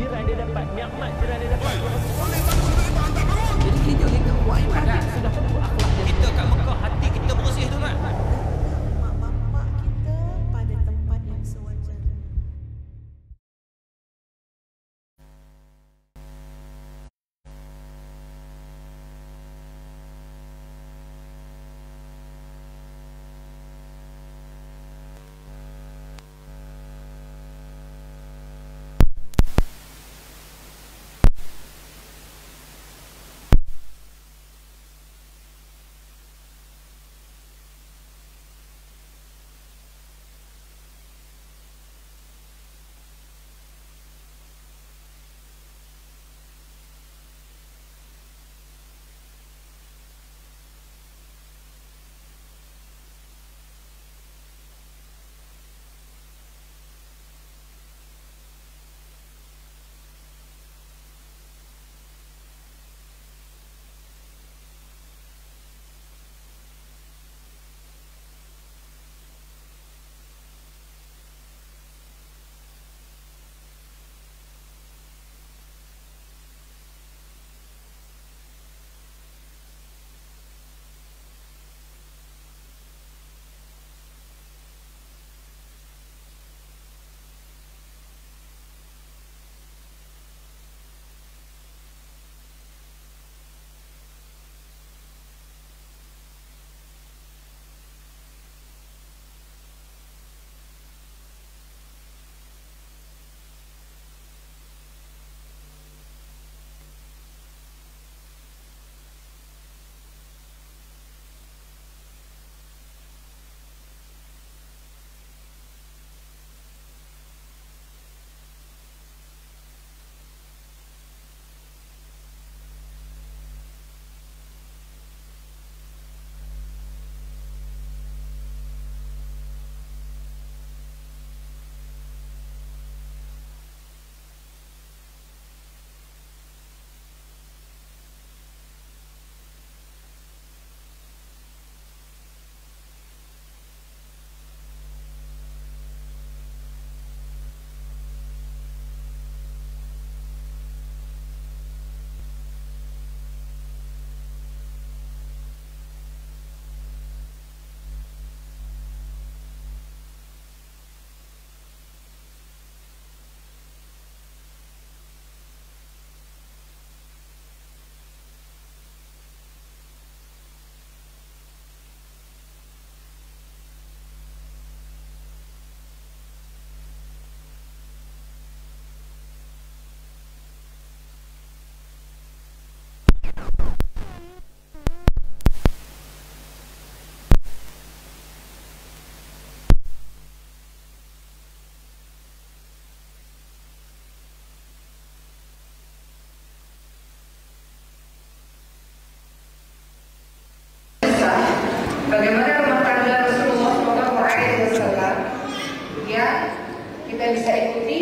jiran dia dapat, nikmat jiran dia dapat. Jadi kita buat ibadat. Sudah tentu akhlak dia. Kita kat Mekah hati kita bersih tu kan. Mak bapak kita pada tempat yang sewajarnya. Bagaimana rumah tangga Rasulullah SAW yang kita bisa ikuti,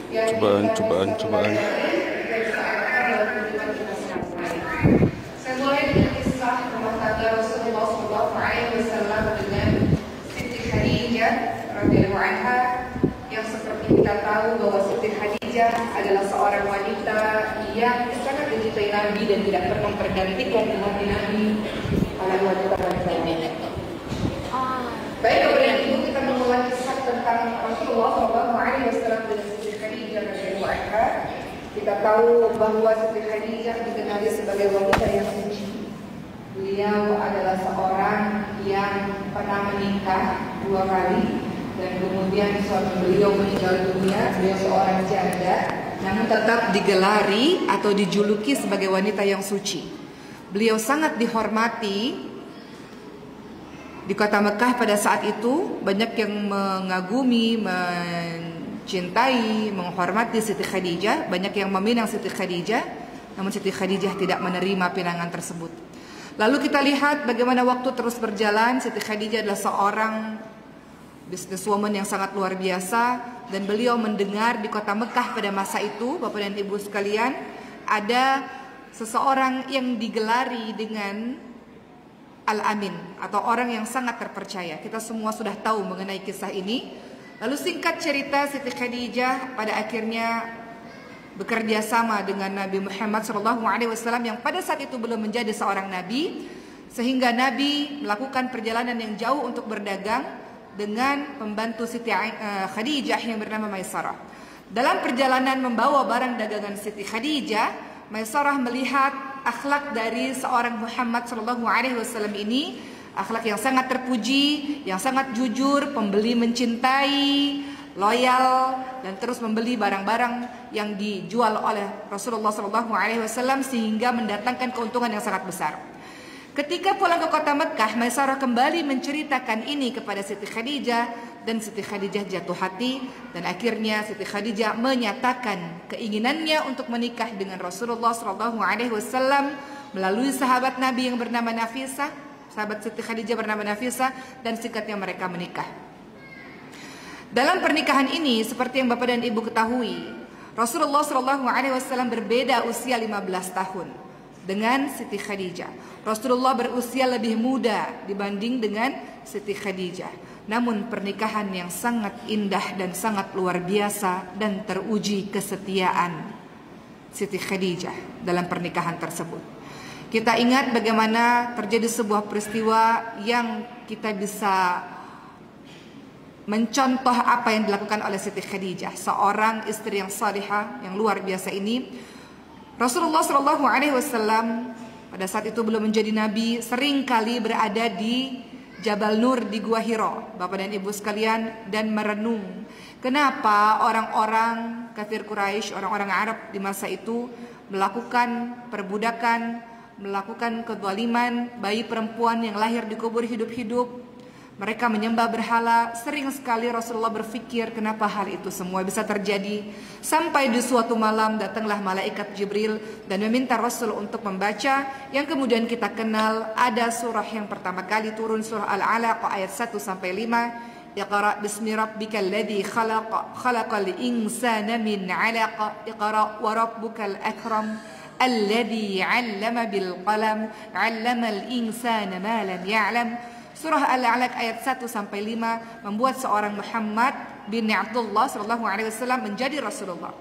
yang cobaan. kita bisa arahkan dalam kehidupan kita sehari-hari. Saya mulai dengan kisah rumah tangga Rasulullah SAW dengan Siti Khadijah radhiyallahu anha, yang seperti kita tahu bahwa Siti Khadijah adalah seorang wanita yang sangat dicintai Nabi dan tidak pernah tergantikan di hati Nabi oleh wanita-wanita lain. Baik, kemudian itu kita memulai kisah tentang Rasulullah SAW dengan Siti Khadijah radhiyallahu anha. Kita tahu bahwa Siti Khadijah dikenali sebagai wanita yang suci. Beliau adalah seorang yang pernah menikah 2 kali dan kemudian suami beliau meninggal dunia. Beliau seorang janda, namun tetap digelari atau dijuluki sebagai wanita yang suci. Beliau sangat dihormati di kota Mekah pada saat itu. Banyak yang mengagumi, mencintai, menghormati Siti Khadijah. Banyak yang meminang Siti Khadijah, namun Siti Khadijah tidak menerima pinangan tersebut. Lalu kita lihat bagaimana waktu terus berjalan. Siti Khadijah adalah seorang businesswoman yang sangat luar biasa, dan beliau mendengar di kota Mekah pada masa itu, Bapak dan Ibu sekalian, ada seseorang yang digelari dengan Al-Amin, atau orang yang sangat terpercaya. Kita semua sudah tahu mengenai kisah ini. Lalu singkat cerita, Siti Khadijah pada akhirnya bekerja sama dengan Nabi Muhammad SAW yang pada saat itu belum menjadi seorang nabi, sehingga Nabi melakukan perjalanan yang jauh untuk berdagang dengan pembantu Siti Khadijah yang bernama Maisarah. Dalam perjalanan membawa barang dagangan Siti Khadijah, Maisarah melihat akhlak dari seorang Muhammad SAW ini, akhlak yang sangat terpuji, yang sangat jujur, pembeli mencintai, loyal, dan terus membeli barang-barang yang dijual oleh Rasulullah SAW sehingga mendatangkan keuntungan yang sangat besar. Ketika pulang ke kota Mekah, Maisarah kembali menceritakan ini kepada Siti Khadijah, dan Siti Khadijah jatuh hati, dan akhirnya Siti Khadijah menyatakan keinginannya untuk menikah dengan Rasulullah SAW melalui sahabat Nabi yang bernama Nafisah, sahabat Siti Khadijah bernama Nafisah, dan singkatnya mereka menikah. Dalam pernikahan ini, seperti yang Bapak dan Ibu ketahui, Rasulullah SAW berbeda usia 15 tahun dengan Siti Khadijah. Rasulullah berusia lebih muda dibanding dengan Siti Khadijah. Namun pernikahan yang sangat indah dan sangat luar biasa, dan teruji kesetiaan Siti Khadijah dalam pernikahan tersebut. Kita ingat bagaimana terjadi sebuah peristiwa yang kita bisa mencontoh apa yang dilakukan oleh Siti Khadijah, seorang istri yang salihah yang luar biasa ini. Rasulullah SAW pada saat itu belum menjadi nabi, sering kali berada di Jabal Nur di Gua Hiro, Bapak dan Ibu sekalian, dan merenung kenapa orang-orang kafir Quraisy, orang-orang Arab di masa itu melakukan perbudakan, melakukan kezaliman bayi perempuan yang lahir dikubur hidup-hidup. Mereka menyembah berhala. Sering sekali Rasulullah berpikir kenapa hal itu semua bisa terjadi. Sampai di suatu malam datanglah malaikat Jibril dan meminta Rasul untuk membaca yang kemudian kita kenal. Ada surah yang pertama kali turun, surah Al-Alaq ayat 1 sampai 5. Iqra bismi rabbikal ladzi khalaq, khalaqal insana min 'alaq, iqra wa rabbukal akram alladzi 'allama bil qalam, 'allamal insana ma lam ya'lam. Surah Al-Alaq ayat 1 sampai 5 membuat seorang Muhammad bin Abdullah SAW menjadi Rasulullah.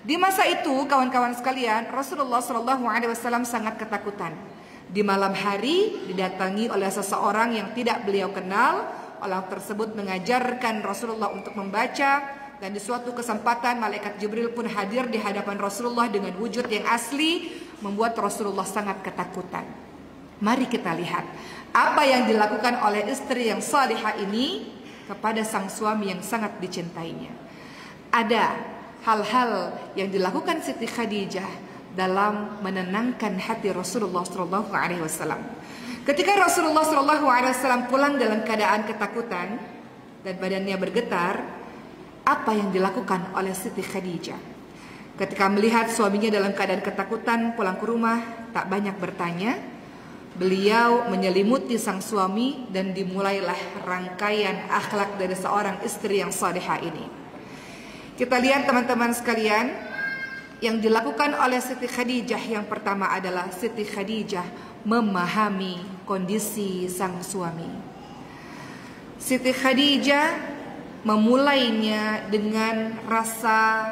Di masa itu, kawan-kawan sekalian, Rasulullah SAW sangat ketakutan. Di malam hari didatangi oleh seseorang yang tidak beliau kenal. Orang tersebut mengajarkan Rasulullah untuk membaca, dan di suatu kesempatan malaikat Jibril pun hadir di hadapan Rasulullah dengan wujud yang asli, membuat Rasulullah sangat ketakutan. Mari kita lihat apa yang dilakukan oleh istri yang salihah ini kepada sang suami yang sangat dicintainya. Ada hal-hal yang dilakukan Siti Khadijah dalam menenangkan hati Rasulullah SAW. Ketika Rasulullah SAW pulang dalam keadaan ketakutan dan badannya bergetar, apa yang dilakukan oleh Siti Khadijah? Ketika melihat suaminya dalam keadaan ketakutan pulang ke rumah, tak banyak bertanya. Beliau menyelimuti sang suami dan dimulailah rangkaian akhlak dari seorang istri yang salihah ini. Kita lihat teman-teman sekalian, yang dilakukan oleh Siti Khadijah yang pertama adalah Siti Khadijah memahami kondisi sang suami. Siti Khadijah memulainya dengan rasa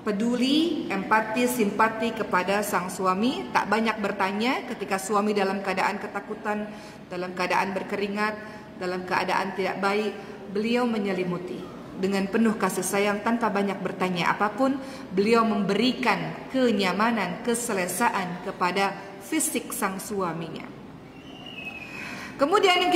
peduli, empati, simpati kepada sang suami. Tak banyak bertanya ketika suami dalam keadaan ketakutan, dalam keadaan berkeringat, dalam keadaan tidak baik. Beliau menyelimuti dengan penuh kasih sayang tanpa banyak bertanya apapun. Beliau memberikan kenyamanan, keselesaan kepada fisik sang suaminya. Kemudian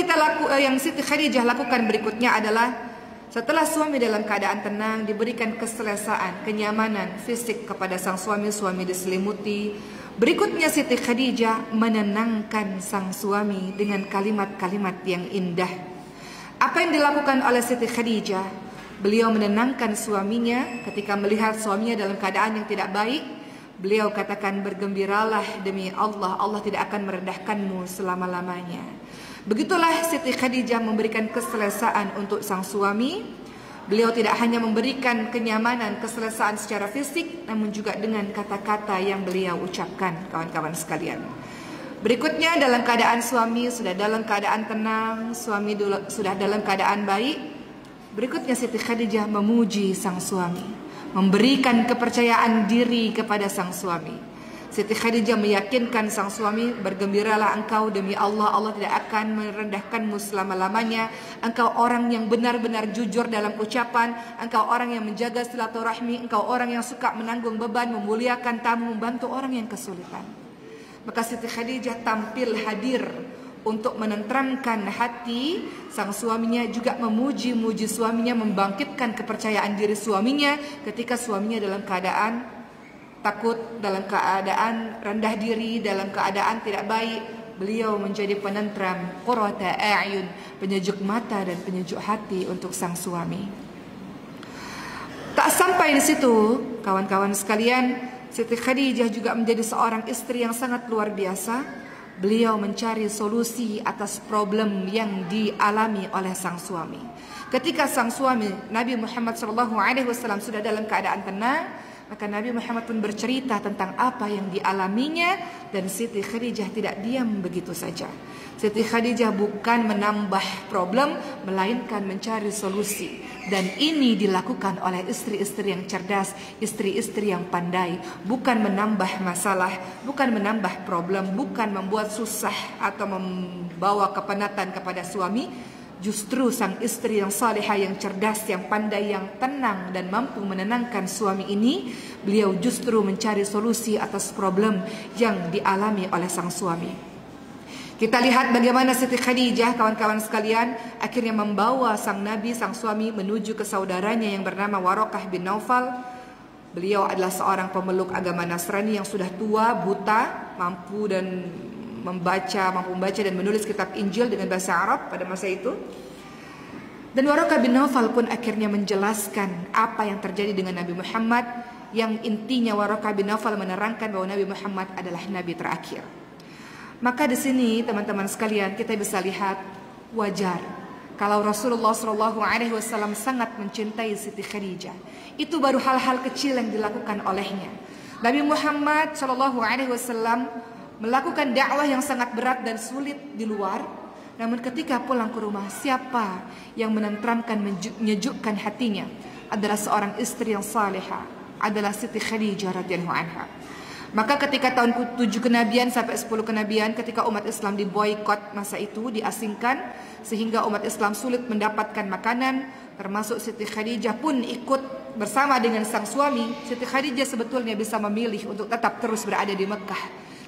yang Siti Khadijah lakukan berikutnya adalah setelah suami dalam keadaan tenang, diberikan keselesaan, kenyamanan fisik kepada sang suami, suami diselimuti. Berikutnya Siti Khadijah menenangkan sang suami dengan kalimat-kalimat yang indah. Apa yang dilakukan oleh Siti Khadijah? Beliau menenangkan suaminya ketika melihat suaminya dalam keadaan yang tidak baik. Beliau katakan, bergembiralah demi Allah, Allah tidak akan merendahkanmu selama-lamanya. Begitulah Siti Khadijah memberikan keselesaan untuk sang suami. Beliau tidak hanya memberikan kenyamanan, keselesaan secara fisik, namun juga dengan kata-kata yang beliau ucapkan, kawan-kawan sekalian. Berikutnya, dalam keadaan suami sudah dalam keadaan tenang, suami sudah dalam keadaan baik. Berikutnya Siti Khadijah memuji sang suami, memberikan kepercayaan diri kepada sang suami. Siti Khadijah meyakinkan sang suami, bergembiralah engkau demi Allah, Allah tidak akan merendahkanmu selama-lamanya. Engkau orang yang benar-benar jujur dalam ucapan, engkau orang yang menjaga silaturahmi, engkau orang yang suka menanggung beban, memuliakan tamu, membantu orang yang kesulitan. Maka Siti Khadijah tampil hadir untuk menenteramkan hati sang suaminya, juga memuji-muji suaminya, membangkitkan kepercayaan diri suaminya ketika suaminya dalam keadaan takut, dalam keadaan rendah diri, dalam keadaan tidak baik. Beliau menjadi penenteram, qurrata a'yun, penyejuk mata dan penyejuk hati untuk sang suami. Tak sampai di situ, kawan-kawan sekalian, Siti Khadijah juga menjadi seorang istri yang sangat luar biasa. Beliau mencari solusi atas problem yang dialami oleh sang suami. Ketika sang suami Nabi Muhammad SAW sudah dalam keadaan tenang, maka Nabi Muhammad pun bercerita tentang apa yang dialaminya, dan Siti Khadijah tidak diam begitu saja. Siti Khadijah bukan menambah problem, melainkan mencari solusi. Dan ini dilakukan oleh istri-istri yang cerdas, istri-istri yang pandai. Bukan menambah masalah, bukan menambah problem, bukan membuat susah atau membawa kepenatan kepada suami. Justru sang istri yang salihah, yang cerdas, yang pandai, yang tenang dan mampu menenangkan suami ini, beliau justru mencari solusi atas problem yang dialami oleh sang suami. Kita lihat bagaimana Siti Khadijah, kawan-kawan sekalian, akhirnya membawa sang Nabi, sang suami, menuju ke saudaranya yang bernama Waraqah bin Naufal. Beliau adalah seorang pemeluk agama Nasrani yang sudah tua, buta, mampu membaca dan menulis kitab Injil dengan bahasa Arab pada masa itu. Dan Waraqah bin Naufal pun akhirnya menjelaskan apa yang terjadi dengan Nabi Muhammad, yang intinya Waraqah bin Naufal menerangkan bahwa Nabi Muhammad adalah nabi terakhir. Maka di sini teman-teman sekalian, kita bisa lihat wajar kalau Rasulullah SAW sangat mencintai Siti Khadijah. Itu baru hal-hal kecil yang dilakukan olehnya. Nabi Muhammad SAW melakukan dakwah yang sangat berat dan sulit di luar, namun ketika pulang ke rumah, siapa yang menenteramkan, menyejukkan hatinya adalah seorang istri yang salihah, adalah Siti Khadijah radhiyallahu anha. Maka ketika tahun 7 kenabian sampai 10 kenabian, ketika umat Islam diboikot masa itu, diasingkan, sehingga umat Islam sulit mendapatkan makanan, termasuk Siti Khadijah pun ikut bersama dengan sang suami. Siti Khadijah sebetulnya bisa memilih untuk tetap terus berada di Mekah,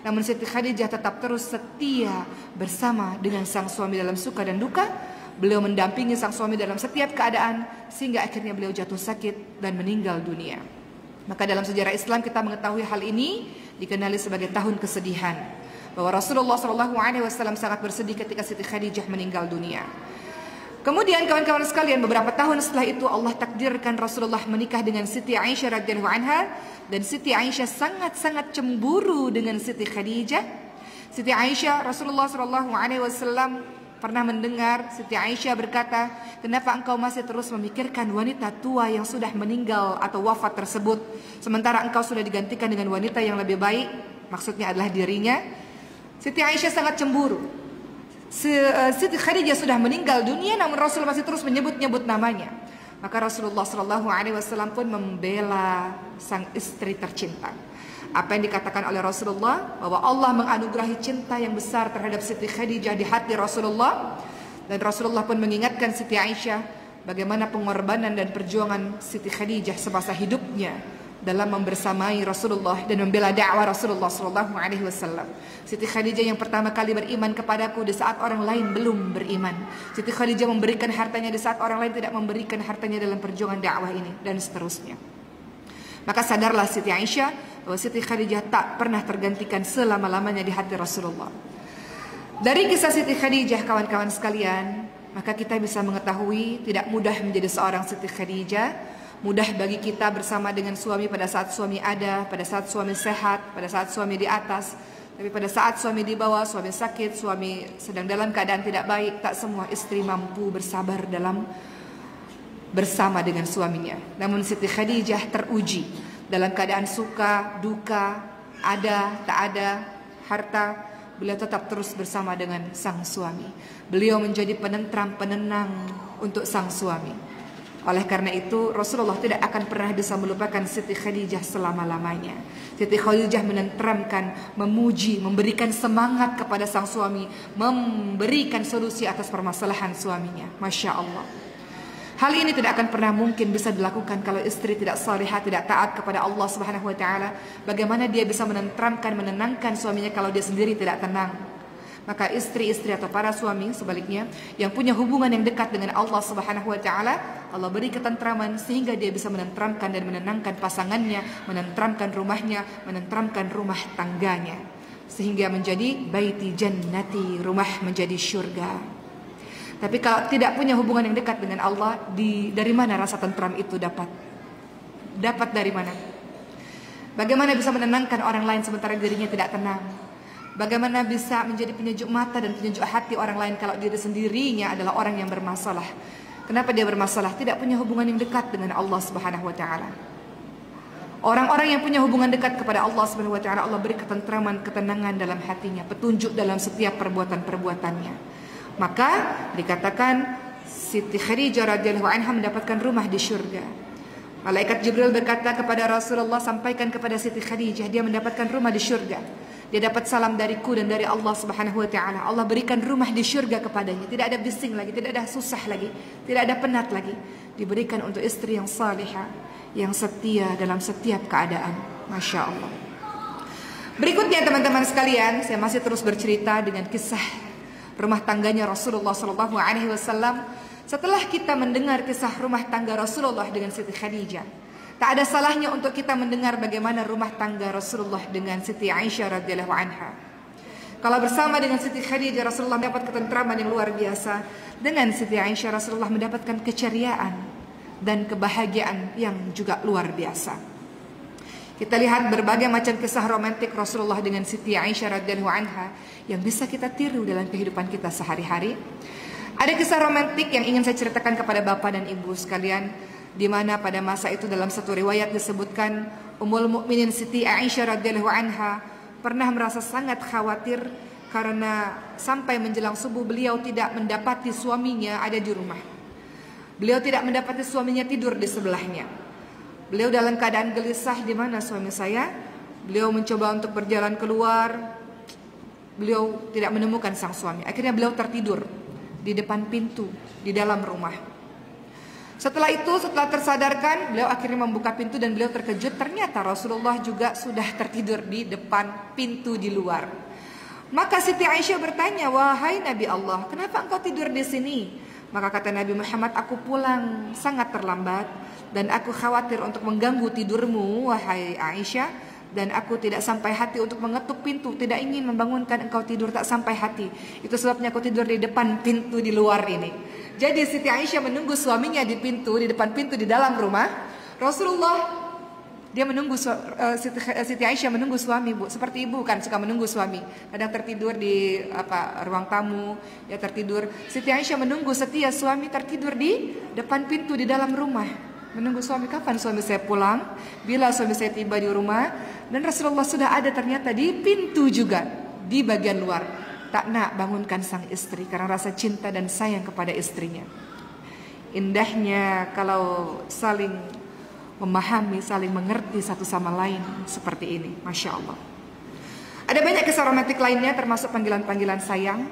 namun Siti Khadijah tetap terus setia bersama dengan sang suami dalam suka dan duka. Beliau mendampingi sang suami dalam setiap keadaan, sehingga akhirnya beliau jatuh sakit dan meninggal dunia. Maka dalam sejarah Islam kita mengetahui hal ini dikenali sebagai tahun kesedihan, bahwa Rasulullah SAW sangat bersedih ketika Siti Khadijah meninggal dunia. Kemudian kawan-kawan sekalian, beberapa tahun setelah itu Allah takdirkan Rasulullah menikah dengan Siti Aisyah radhiyallahu anha, dan Siti Aisyah sangat-sangat cemburu dengan Siti Khadijah. Siti Aisyah, Rasulullah SAW pernah mendengar Siti Aisyah berkata, "Kenapa engkau masih terus memikirkan wanita tua yang sudah meninggal atau wafat tersebut, sementara engkau sudah digantikan dengan wanita yang lebih baik?" Maksudnya adalah dirinya. Siti Aisyah sangat cemburu. Siti Khadijah sudah meninggal dunia, namun Rasul masih terus menyebut-nyebut namanya. Maka Rasulullah SAW pun membela sang istri tercinta. Apa yang dikatakan oleh Rasulullah, bahwa Allah menganugerahi cinta yang besar terhadap Siti Khadijah di hati Rasulullah. Dan Rasulullah pun mengingatkan Siti Aisyah bagaimana pengorbanan dan perjuangan Siti Khadijah semasa hidupnya dalam membersamai Rasulullah dan membela dakwah Rasulullah SAW. Siti Khadijah yang pertama kali beriman kepadaku di saat orang lain belum beriman. Siti Khadijah memberikan hartanya di saat orang lain tidak memberikan hartanya dalam perjuangan dakwah ini, dan seterusnya. Maka sadarlah Siti Aisyah bahwa Siti Khadijah tak pernah tergantikan selama-lamanya di hati Rasulullah. Dari kisah Siti Khadijah, kawan-kawan sekalian, maka kita bisa mengetahui tidak mudah menjadi seorang Siti Khadijah. Mudah bagi kita bersama dengan suami pada saat suami ada, pada saat suami sehat, pada saat suami di atas. Tapi pada saat suami di bawah, suami sakit, suami sedang dalam keadaan tidak baik, tak semua istri mampu bersabar dalam bersama dengan suaminya. Namun Siti Khadijah teruji dalam keadaan suka, duka, ada, tak ada, harta, beliau tetap terus bersama dengan sang suami. Beliau menjadi penentram, penenang untuk sang suami. Oleh karena itu Rasulullah tidak akan pernah bisa melupakan Siti Khadijah selama-lamanya. Siti Khadijah menenteramkan, memuji, memberikan semangat kepada sang suami, memberikan solusi atas permasalahan suaminya. Masya Allah. Hal ini tidak akan pernah mungkin bisa dilakukan kalau istri tidak salihah, tidak taat kepada Allah Subhanahu wa taala. Bagaimana dia bisa menenteramkan, menenangkan suaminya kalau dia sendiri tidak tenang? Maka istri-istri atau para suami sebaliknya yang punya hubungan yang dekat dengan Allah Subhanahu wa taala, Allah beri ketentraman sehingga dia bisa menenteramkan dan menenangkan pasangannya, menenteramkan rumahnya, menenteramkan rumah tangganya, sehingga menjadi baiti jannati, rumah menjadi syurga. Tapi kalau tidak punya hubungan yang dekat dengan Allah, dari mana rasa tentram itu dapat? Dapat dari mana? Bagaimana bisa menenangkan orang lain sementara dirinya tidak tenang? Bagaimana bisa menjadi penyejuk mata dan penyejuk hati orang lain kalau diri sendirinya adalah orang yang bermasalah? Kenapa dia bermasalah? Tidak punya hubungan yang dekat dengan Allah Subhanahu wa taala. Orang-orang yang punya hubungan dekat kepada Allah Subhanahu wa taala, Allah beri ketentraman, ketenangan dalam hatinya, petunjuk dalam setiap perbuatan-perbuatannya. Maka dikatakan Siti Khadijah radhiyallahu anha mendapatkan rumah di syurga. Malaikat Jibril berkata kepada Rasulullah, sampaikan kepada Siti Khadijah dia mendapatkan rumah di syurga. Dia dapat salam dariku dan dari Allah Subhanahu wa taala. Allah berikan rumah di syurga kepadanya. Tidak ada bising lagi, tidak ada susah lagi, tidak ada penat lagi. Diberikan untuk istri yang salihah, yang setia dalam setiap keadaan. Masya Allah. Berikutnya teman-teman sekalian, saya masih terus bercerita dengan kisah rumah tangganya Rasulullah Sallallahu Alaihi Wasallam. Setelah kita mendengar kisah rumah tangga Rasulullah dengan Siti Khadijah, tak ada salahnya untuk kita mendengar bagaimana rumah tangga Rasulullah dengan Siti Aisyah radhiyallahu anha. Kalau bersama dengan Siti Khadijah Rasulullah mendapat ketentraman yang luar biasa, dengan Siti Aisyah Rasulullah mendapatkan keceriaan dan kebahagiaan yang juga luar biasa. Kita lihat berbagai macam kisah romantik Rasulullah dengan Siti Aisyah radhiyallahu anha yang bisa kita tiru dalam kehidupan kita sehari-hari. Ada kisah romantik yang ingin saya ceritakan kepada Bapak dan Ibu sekalian, di mana pada masa itu dalam satu riwayat disebutkan Ummul Mukminin Siti Aisyah radhiyallahu anha pernah merasa sangat khawatir karena sampai menjelang subuh beliau tidak mendapati suaminya ada di rumah. Beliau tidak mendapati suaminya tidur di sebelahnya. Beliau dalam keadaan gelisah, di mana suami saya? Beliau mencoba untuk berjalan keluar. Beliau tidak menemukan sang suami. Akhirnya beliau tertidur di depan pintu di dalam rumah. Setelah itu, setelah tersadarkan, beliau akhirnya membuka pintu dan beliau terkejut. Ternyata Rasulullah juga sudah tertidur di depan pintu di luar. Maka Siti Aisyah bertanya, wahai Nabi Allah, kenapa engkau tidur di sini? Maka kata Nabi Muhammad, aku pulang sangat terlambat dan aku khawatir untuk mengganggu tidurmu, wahai Aisyah, dan aku tidak sampai hati untuk mengetuk pintu, tidak ingin membangunkan engkau tidur tak sampai hati. Itu sebabnya aku tidur di depan pintu di luar ini. Jadi Siti Aisyah menunggu suaminya di pintu, di depan pintu di dalam rumah. Rasulullah dia menunggu, Siti Aisyah menunggu suami, Bu. Seperti ibu kan suka menunggu suami. Kadang tertidur di ruang tamu, ya tertidur. Siti Aisyah menunggu setia suami tertidur di depan pintu di dalam rumah. Menunggu suami, kapan suami saya pulang, bila suami saya tiba di rumah. Dan Rasulullah sudah ada ternyata di pintu juga, di bagian luar. Tak nak bangunkan sang istri karena rasa cinta dan sayang kepada istrinya. Indahnya kalau saling memahami, saling mengerti satu sama lain seperti ini. Masya Allah. Ada banyak kisah romantik lainnya termasuk panggilan-panggilan sayang,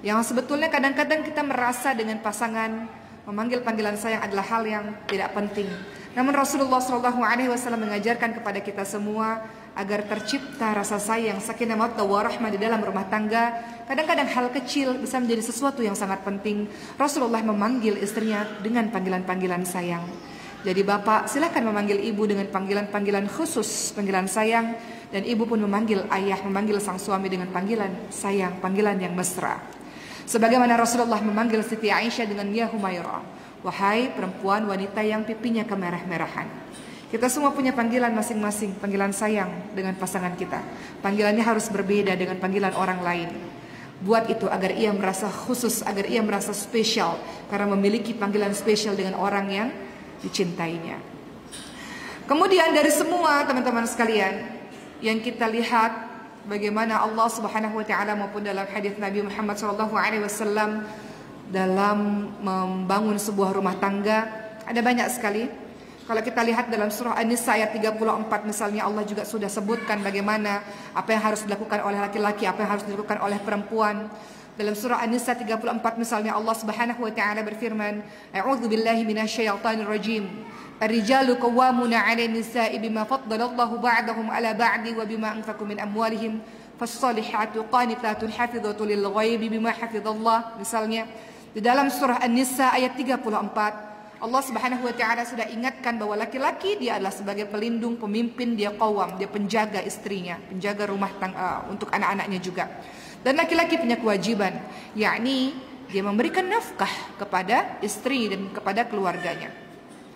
yang sebetulnya kadang-kadang kita merasa dengan pasangan memanggil panggilan sayang adalah hal yang tidak penting. Namun Rasulullah SAW mengajarkan kepada kita semua agar tercipta rasa sayang, sakinah mawaddah warahmah di dalam rumah tangga. Kadang-kadang hal kecil bisa menjadi sesuatu yang sangat penting. Rasulullah memanggil istrinya dengan panggilan-panggilan sayang. Jadi bapak silakan memanggil ibu dengan panggilan-panggilan khusus, panggilan sayang. Dan ibu pun memanggil ayah, memanggil sang suami dengan panggilan sayang, panggilan yang mesra. Sebagaimana Rasulullah memanggil Siti Aisyah dengan ya Humairah, wahai perempuan wanita yang pipinya kemerah-merahan. Kita semua punya panggilan masing-masing, panggilan sayang dengan pasangan kita. Panggilannya harus berbeda dengan panggilan orang lain. Buat itu agar ia merasa khusus, agar ia merasa spesial, karena memiliki panggilan spesial dengan orang yang dicintainya. Kemudian dari semua teman-teman sekalian yang kita lihat bagaimana Allah Subhanahu wa taala maupun dalam hadis Nabi Muhammad SAW dalam membangun sebuah rumah tangga, ada banyak sekali. Kalau kita lihat dalam surah An-Nisa ayat 34 misalnya, Allah juga sudah sebutkan bagaimana apa yang harus dilakukan oleh laki-laki, apa yang harus dilakukan oleh perempuan. Dalam surah An-Nisa 34 misalnya, Allah Subhanahu wa taala berfirman, A'udzu billahi minasyaitonir rajim. Ar-rijalu qawwamuna 'alan nisa'i bima faddalallahu ba'dahum 'ala ba'di wa bima anfaqu min amwalihim. Fas-salihatu qanitatun hafizatun lil ghaibi bima hafizallah. Misalnya di dalam surah An-Nisa ayat 34, Allah Subhanahu wa taala sudah ingatkan bahwa laki-laki dia adalah sebagai pelindung, pemimpin, dia qawwam, dia penjaga istrinya, penjaga rumah tangga untuk anak-anaknya juga. Dan laki-laki punya kewajiban, yakni dia memberikan nafkah kepada istri dan kepada keluarganya.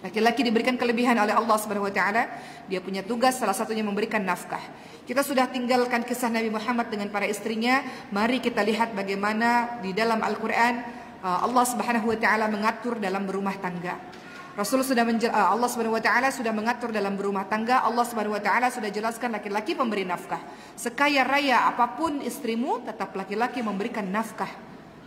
Laki-laki diberikan kelebihan oleh Allah Subhanahu wa taala, dia punya tugas salah satunya memberikan nafkah. Kita sudah tinggalkan kisah Nabi Muhammad dengan para istrinya, mari kita lihat bagaimana di dalam Al-Qur'an Allah Subhanahu wa taala mengatur dalam berumah tangga. Allah Subhanahu wa taala sudah mengatur dalam berumah tangga. Allah Subhanahu wa taala sudah jelaskan laki-laki pemberi nafkah. Sekaya raya apapun istrimu, tetap laki-laki memberikan nafkah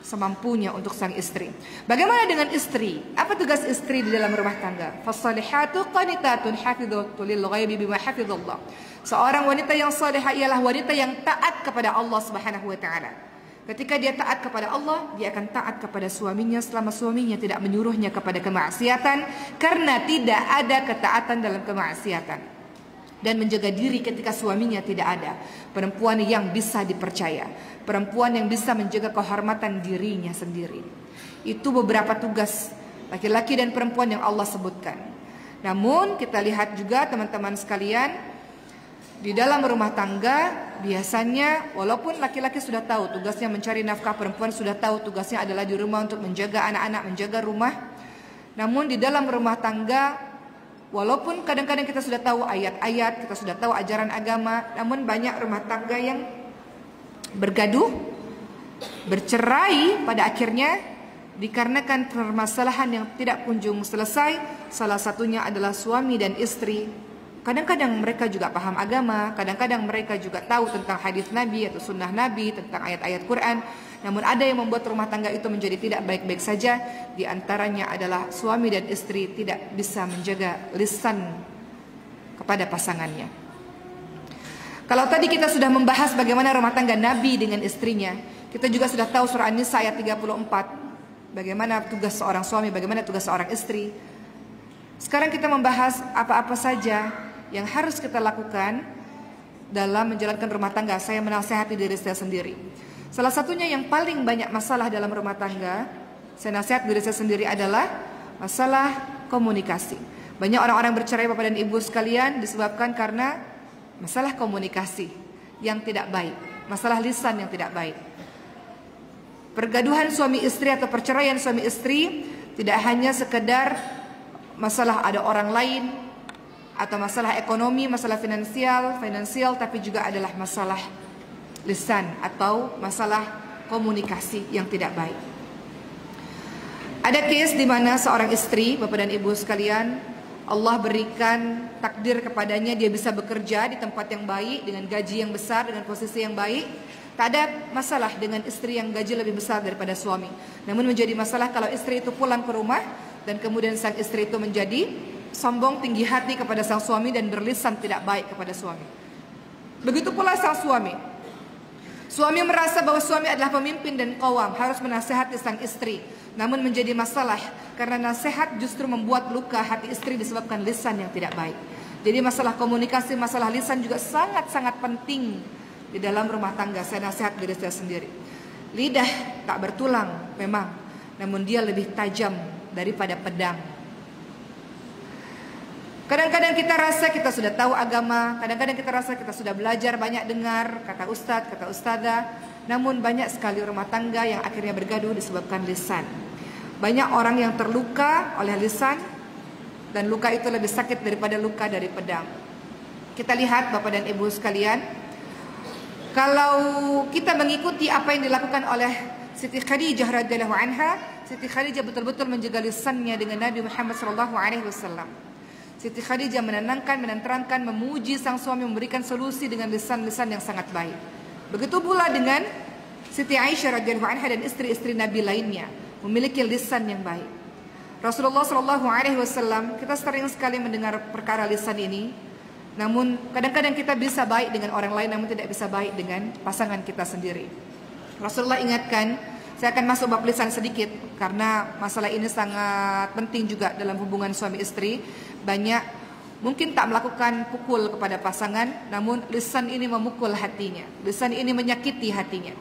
semampunya untuk sang istri. Bagaimana dengan istri? Apa tugas istri di dalam rumah tangga? Fas-salihatu qanitatun hafizatun lil ghaibi bima hafizallah. Seorang wanita yang salihah ialah wanita yang taat kepada Allah Subhanahu wa taala. Ketika dia taat kepada Allah, dia akan taat kepada suaminya selama suaminya tidak menyuruhnya kepada kemaksiatan, karena tidak ada ketaatan dalam kemaksiatan. Dan menjaga diri ketika suaminya tidak ada. Perempuan yang bisa dipercaya, perempuan yang bisa menjaga kehormatan dirinya sendiri. Itu beberapa tugas laki-laki dan perempuan yang Allah sebutkan. Namun kita lihat juga teman-teman sekalian, di dalam rumah tangga biasanya walaupun laki-laki sudah tahu tugasnya mencari nafkah, perempuan sudah tahu tugasnya adalah di rumah untuk menjaga anak-anak, menjaga rumah. Namun di dalam rumah tangga, walaupun kadang-kadang kita sudah tahu ayat-ayat, kita sudah tahu ajaran agama, namun banyak rumah tangga yang bergaduh, bercerai pada akhirnya dikarenakan permasalahan yang tidak kunjung selesai. Salah satunya adalah suami dan istri. Kadang-kadang mereka juga paham agama, kadang-kadang mereka juga tahu tentang hadis Nabi atau sunnah Nabi, tentang ayat-ayat Quran. Namun ada yang membuat rumah tangga itu menjadi tidak baik-baik saja. Di antaranya adalah suami dan istri tidak bisa menjaga lisan kepada pasangannya. Kalau tadi kita sudah membahas bagaimana rumah tangga Nabi dengan istrinya, kita juga sudah tahu surah An-Nisa ayat 34, bagaimana tugas seorang suami, bagaimana tugas seorang istri. Sekarang kita membahas apa-apa saja yang harus kita lakukan dalam menjalankan rumah tangga. Saya menasihati diri saya sendiri. Salah satunya yang paling banyak masalah dalam rumah tangga, saya nasihat diri saya sendiri, adalah masalah komunikasi. Banyak orang-orang bercerai Bapak dan Ibu sekalian disebabkan karena masalah komunikasi yang tidak baik, masalah lisan yang tidak baik. Pergaduhan suami istri atau perceraian suami istri tidak hanya sekedar masalah ada orang lain atau masalah ekonomi, masalah finansial, tapi juga adalah masalah lisan atau masalah komunikasi yang tidak baik. Ada case di mana seorang istri, Bapak dan Ibu sekalian, Allah berikan takdir kepadanya dia bisa bekerja di tempat yang baik dengan gaji yang besar, dengan posisi yang baik. Tak ada masalah dengan istri yang gaji lebih besar daripada suami. Namun menjadi masalah kalau istri itu pulang ke rumah dan kemudian sang istri itu menjadi sombong, tinggi hati kepada sang suami dan berlisan tidak baik kepada suami. Begitu pula sang suami. Suami merasa bahwa suami adalah pemimpin dan qawwam, harus menasihati sang istri. Namun menjadi masalah karena nasihat justru membuat luka hati istri disebabkan lisan yang tidak baik. Jadi masalah komunikasi, masalah lisan juga sangat-sangat penting di dalam rumah tangga. Saya nasihat diri saya sendiri. Lidah tak bertulang memang, namun dia lebih tajam daripada pedang. Kadang-kadang kita rasa kita sudah tahu agama, kadang-kadang kita rasa kita sudah belajar banyak dengar kata ustadz, kata ustadzah. Namun banyak sekali rumah tangga yang akhirnya bergaduh disebabkan lisan. Banyak orang yang terluka oleh lisan, dan luka itu lebih sakit daripada luka dari pedang. Kita lihat Bapak dan Ibu sekalian, kalau kita mengikuti apa yang dilakukan oleh Siti Khadijah radhiyallahu anha, Siti Khadijah betul-betul menjaga lisannya dengan Nabi Muhammad SAW. Siti Khadijah menenangkan, menenteramkan, memuji sang suami, memberikan solusi dengan lisan-lisan yang sangat baik. Begitu pula dengan Siti Aisyah radhiyallahu anha dan istri-istri Nabi lainnya, memiliki lisan yang baik. Rasulullah Shallallahu Alaihi Wasallam, kita sering sekali mendengar perkara lisan ini. Namun kadang-kadang kita bisa baik dengan orang lain, namun tidak bisa baik dengan pasangan kita sendiri. Rasulullah ingatkan, saya akan masuk bab lisan sedikit karena masalah ini sangat penting juga dalam hubungan suami istri. Banyak mungkin tak melakukan pukul kepada pasangan, namun lisan ini memukul hatinya, lisan ini menyakiti hatinya.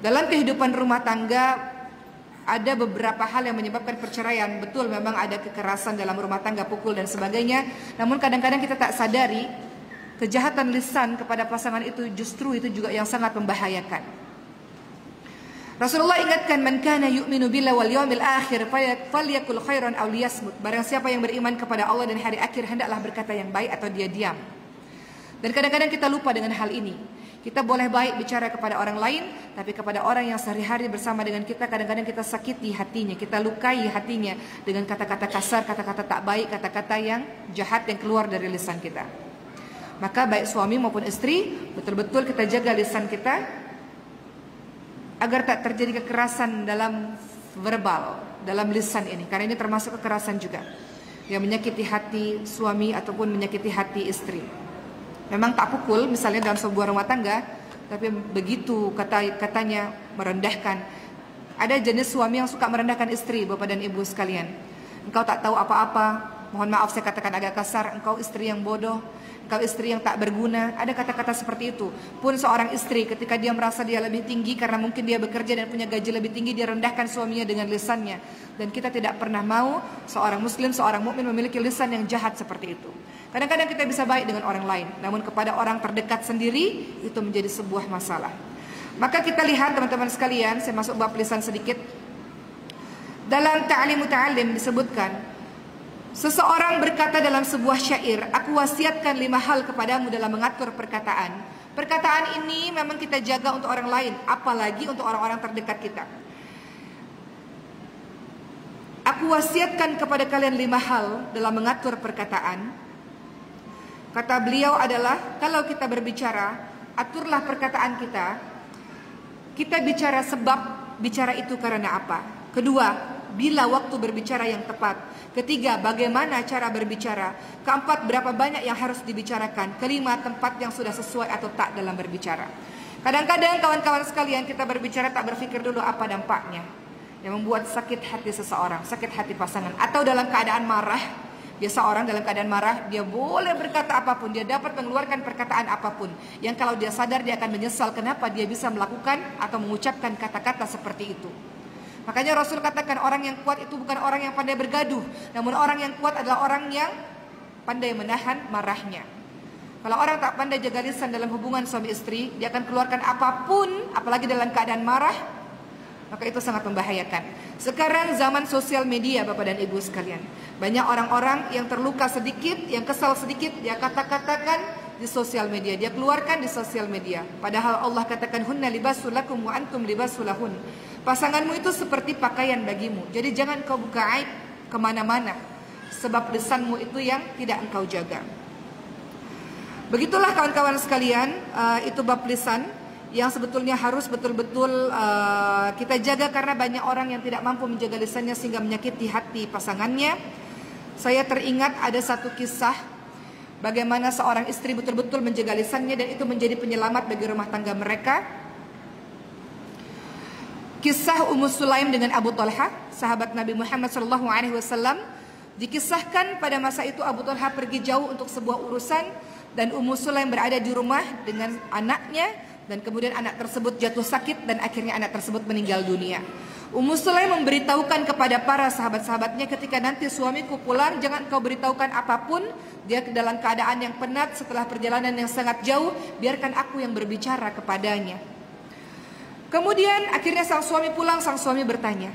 Dalam kehidupan rumah tangga ada beberapa hal yang menyebabkan perceraian. Betul, memang ada kekerasan dalam rumah tangga, pukul dan sebagainya. Namun kadang-kadang kita tak sadari kejahatan lisan kepada pasangan itu justru itu juga yang sangat membahayakan. Rasulullah ingatkan, man kana yu'minu billahi wal yawmil akhir falyakul khairan aw liyasmut. Barang siapa yang beriman kepada Allah dan hari akhir, hendaklah berkata yang baik atau dia diam. Dan kadang-kadang kita lupa dengan hal ini. Kita boleh baik bicara kepada orang lain, tapi kepada orang yang sehari-hari bersama dengan kita, kadang-kadang kita sakiti hatinya, kita lukai hatinya dengan kata-kata kasar, kata-kata tak baik, kata-kata yang jahat yang keluar dari lisan kita. Maka baik suami maupun istri, betul-betul kita jaga lisan kita agar tak terjadi kekerasan dalam verbal, dalam lisan ini. Karena ini termasuk kekerasan juga yang menyakiti hati suami ataupun menyakiti hati istri. Memang tak pukul misalnya dalam sebuah rumah tangga, tapi begitu katanya merendahkan. Ada jenis suami yang suka merendahkan istri, Bapak dan Ibu sekalian. Engkau tak tahu apa-apa, mohon maaf saya katakan agak kasar, engkau istri yang bodoh, engkau istri yang tak berguna. Ada kata-kata seperti itu. Pun seorang istri ketika dia merasa dia lebih tinggi karena mungkin dia bekerja dan punya gaji lebih tinggi, dia rendahkan suaminya dengan lisannya. Dan kita tidak pernah mau seorang muslim, seorang mukmin memiliki lisan yang jahat seperti itu. Kadang-kadang kita bisa baik dengan orang lain, namun kepada orang terdekat sendiri itu menjadi sebuah masalah. Maka kita lihat teman-teman sekalian, saya masuk bab lisan sedikit. Dalam Ta'lim Muta'allim disebutkan, seseorang berkata dalam sebuah syair, aku wasiatkan 5 hal kepadamu dalam mengatur perkataan. Perkataan ini memang kita jaga untuk orang lain, apalagi untuk orang-orang terdekat kita. Aku wasiatkan kepada kalian 5 hal dalam mengatur perkataan. Kata beliau adalah, kalau kita berbicara, aturlah perkataan kita. Kita bicara sebab bicara itu karena apa. Kedua, bila waktu berbicara yang tepat. Ketiga, bagaimana cara berbicara. Keempat, berapa banyak yang harus dibicarakan. Kelima, tempat yang sudah sesuai atau tak dalam berbicara. Kadang-kadang kawan-kawan sekalian, kita berbicara tak berpikir dulu apa dampaknya, yang membuat sakit hati seseorang, sakit hati pasangan. Atau dalam keadaan marah. Biasa orang dalam keadaan marah, dia boleh berkata apapun, dia dapat mengeluarkan perkataan apapun, yang kalau dia sadar dia akan menyesal kenapa dia bisa melakukan atau mengucapkan kata-kata seperti itu. Makanya Rasul katakan, orang yang kuat itu bukan orang yang pandai bergaduh, namun orang yang kuat adalah orang yang pandai menahan marahnya. Kalau orang tak pandai jaga lisan dalam hubungan suami istri, dia akan keluarkan apapun, apalagi dalam keadaan marah, maka itu sangat membahayakan. Sekarang zaman sosial media, Bapak dan Ibu sekalian, banyak orang-orang yang terluka sedikit, yang kesal sedikit, dia kata-katakan di sosial media, dia keluarkan di sosial media. Padahal Allah katakan, hunna libasul lakum wa antum libasul lahun. Pasanganmu itu seperti pakaian bagimu. Jadi jangan kau buka aib kemana-mana, sebab lisanmu itu yang tidak engkau jaga. Begitulah kawan-kawan sekalian, itu bab lisan yang sebetulnya harus betul-betul kita jaga, karena banyak orang yang tidak mampu menjaga lisannya sehingga menyakiti hati pasangannya. Saya teringat ada satu kisah bagaimana seorang istri betul-betul menjaga lisannya, dan itu menjadi penyelamat bagi rumah tangga mereka. Kisah Ummu Sulaim dengan Abu Talha, sahabat Nabi Muhammad SAW. Dikisahkan pada masa itu Abu Talha pergi jauh untuk sebuah urusan, dan Ummu Sulaim berada di rumah dengan anaknya, dan kemudian anak tersebut jatuh sakit dan akhirnya anak tersebut meninggal dunia. Ummu Sulaim memberitahukan kepada para sahabat-sahabatnya, ketika nanti suamiku pulang, jangan kau beritahukan apapun, dia dalam keadaan yang penat setelah perjalanan yang sangat jauh, biarkan aku yang berbicara kepadanya. Kemudian akhirnya sang suami pulang, sang suami bertanya,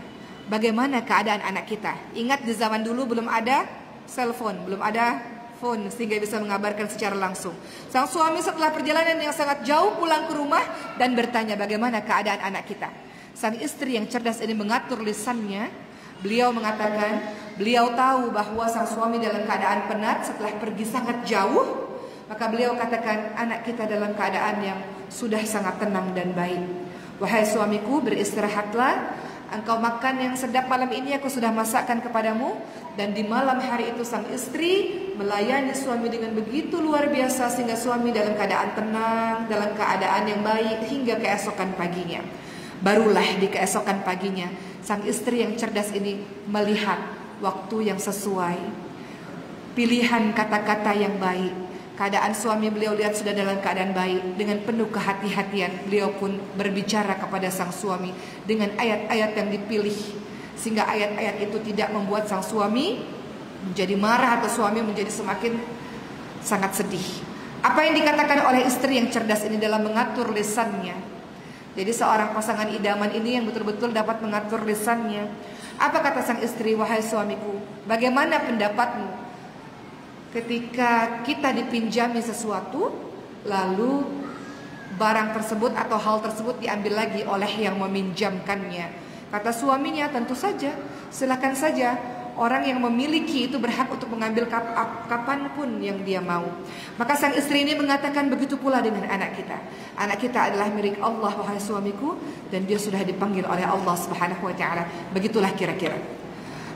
bagaimana keadaan anak kita? Ingat di zaman dulu belum ada cellphone, belum ada phone sehingga bisa mengabarkan secara langsung. Sang suami setelah perjalanan yang sangat jauh pulang ke rumah dan bertanya, bagaimana keadaan anak kita? Sang istri yang cerdas ini mengatur lisannya. Beliau mengatakan, beliau tahu bahwa sang suami dalam keadaan penat setelah pergi sangat jauh. Maka beliau katakan, anak kita dalam keadaan yang sudah sangat tenang dan baik. Wahai suamiku, beristirahatlah. engkau makan yang sedap malam ini, aku sudah masakkan kepadamu. Dan di malam hari itu sang istri melayani suami dengan begitu luar biasa, sehingga suami dalam keadaan tenang, dalam keadaan yang baik hingga keesokan paginya. Barulah di keesokan paginya sang istri yang cerdas ini melihat waktu yang sesuai, pilihan kata-kata yang baik. Keadaan suami beliau lihat sudah dalam keadaan baik. Dengan penuh kehati-hatian beliau pun berbicara kepada sang suami dengan ayat-ayat yang dipilih, sehingga ayat-ayat itu tidak membuat sang suami menjadi marah atau suami menjadi semakin sangat sedih. Apa yang dikatakan oleh istri yang cerdas ini dalam mengatur lisannya. Jadi seorang pasangan idaman ini yang betul-betul dapat mengatur lisannya. Apa kata sang istri? Wahai suamiku, bagaimana pendapatmu ketika kita dipinjami sesuatu, lalu barang tersebut atau hal tersebut diambil lagi oleh yang meminjamkannya? Kata suaminya, tentu saja, silakan saja. Orang yang memiliki itu berhak untuk mengambil kapanpun yang dia mau. Maka sang istri ini mengatakan begitu pula dengan anak kita. Anak kita adalah milik Allah, wahai suamiku, dan dia sudah dipanggil oleh Allah Subhanahu wa taala. Begitulah kira-kira.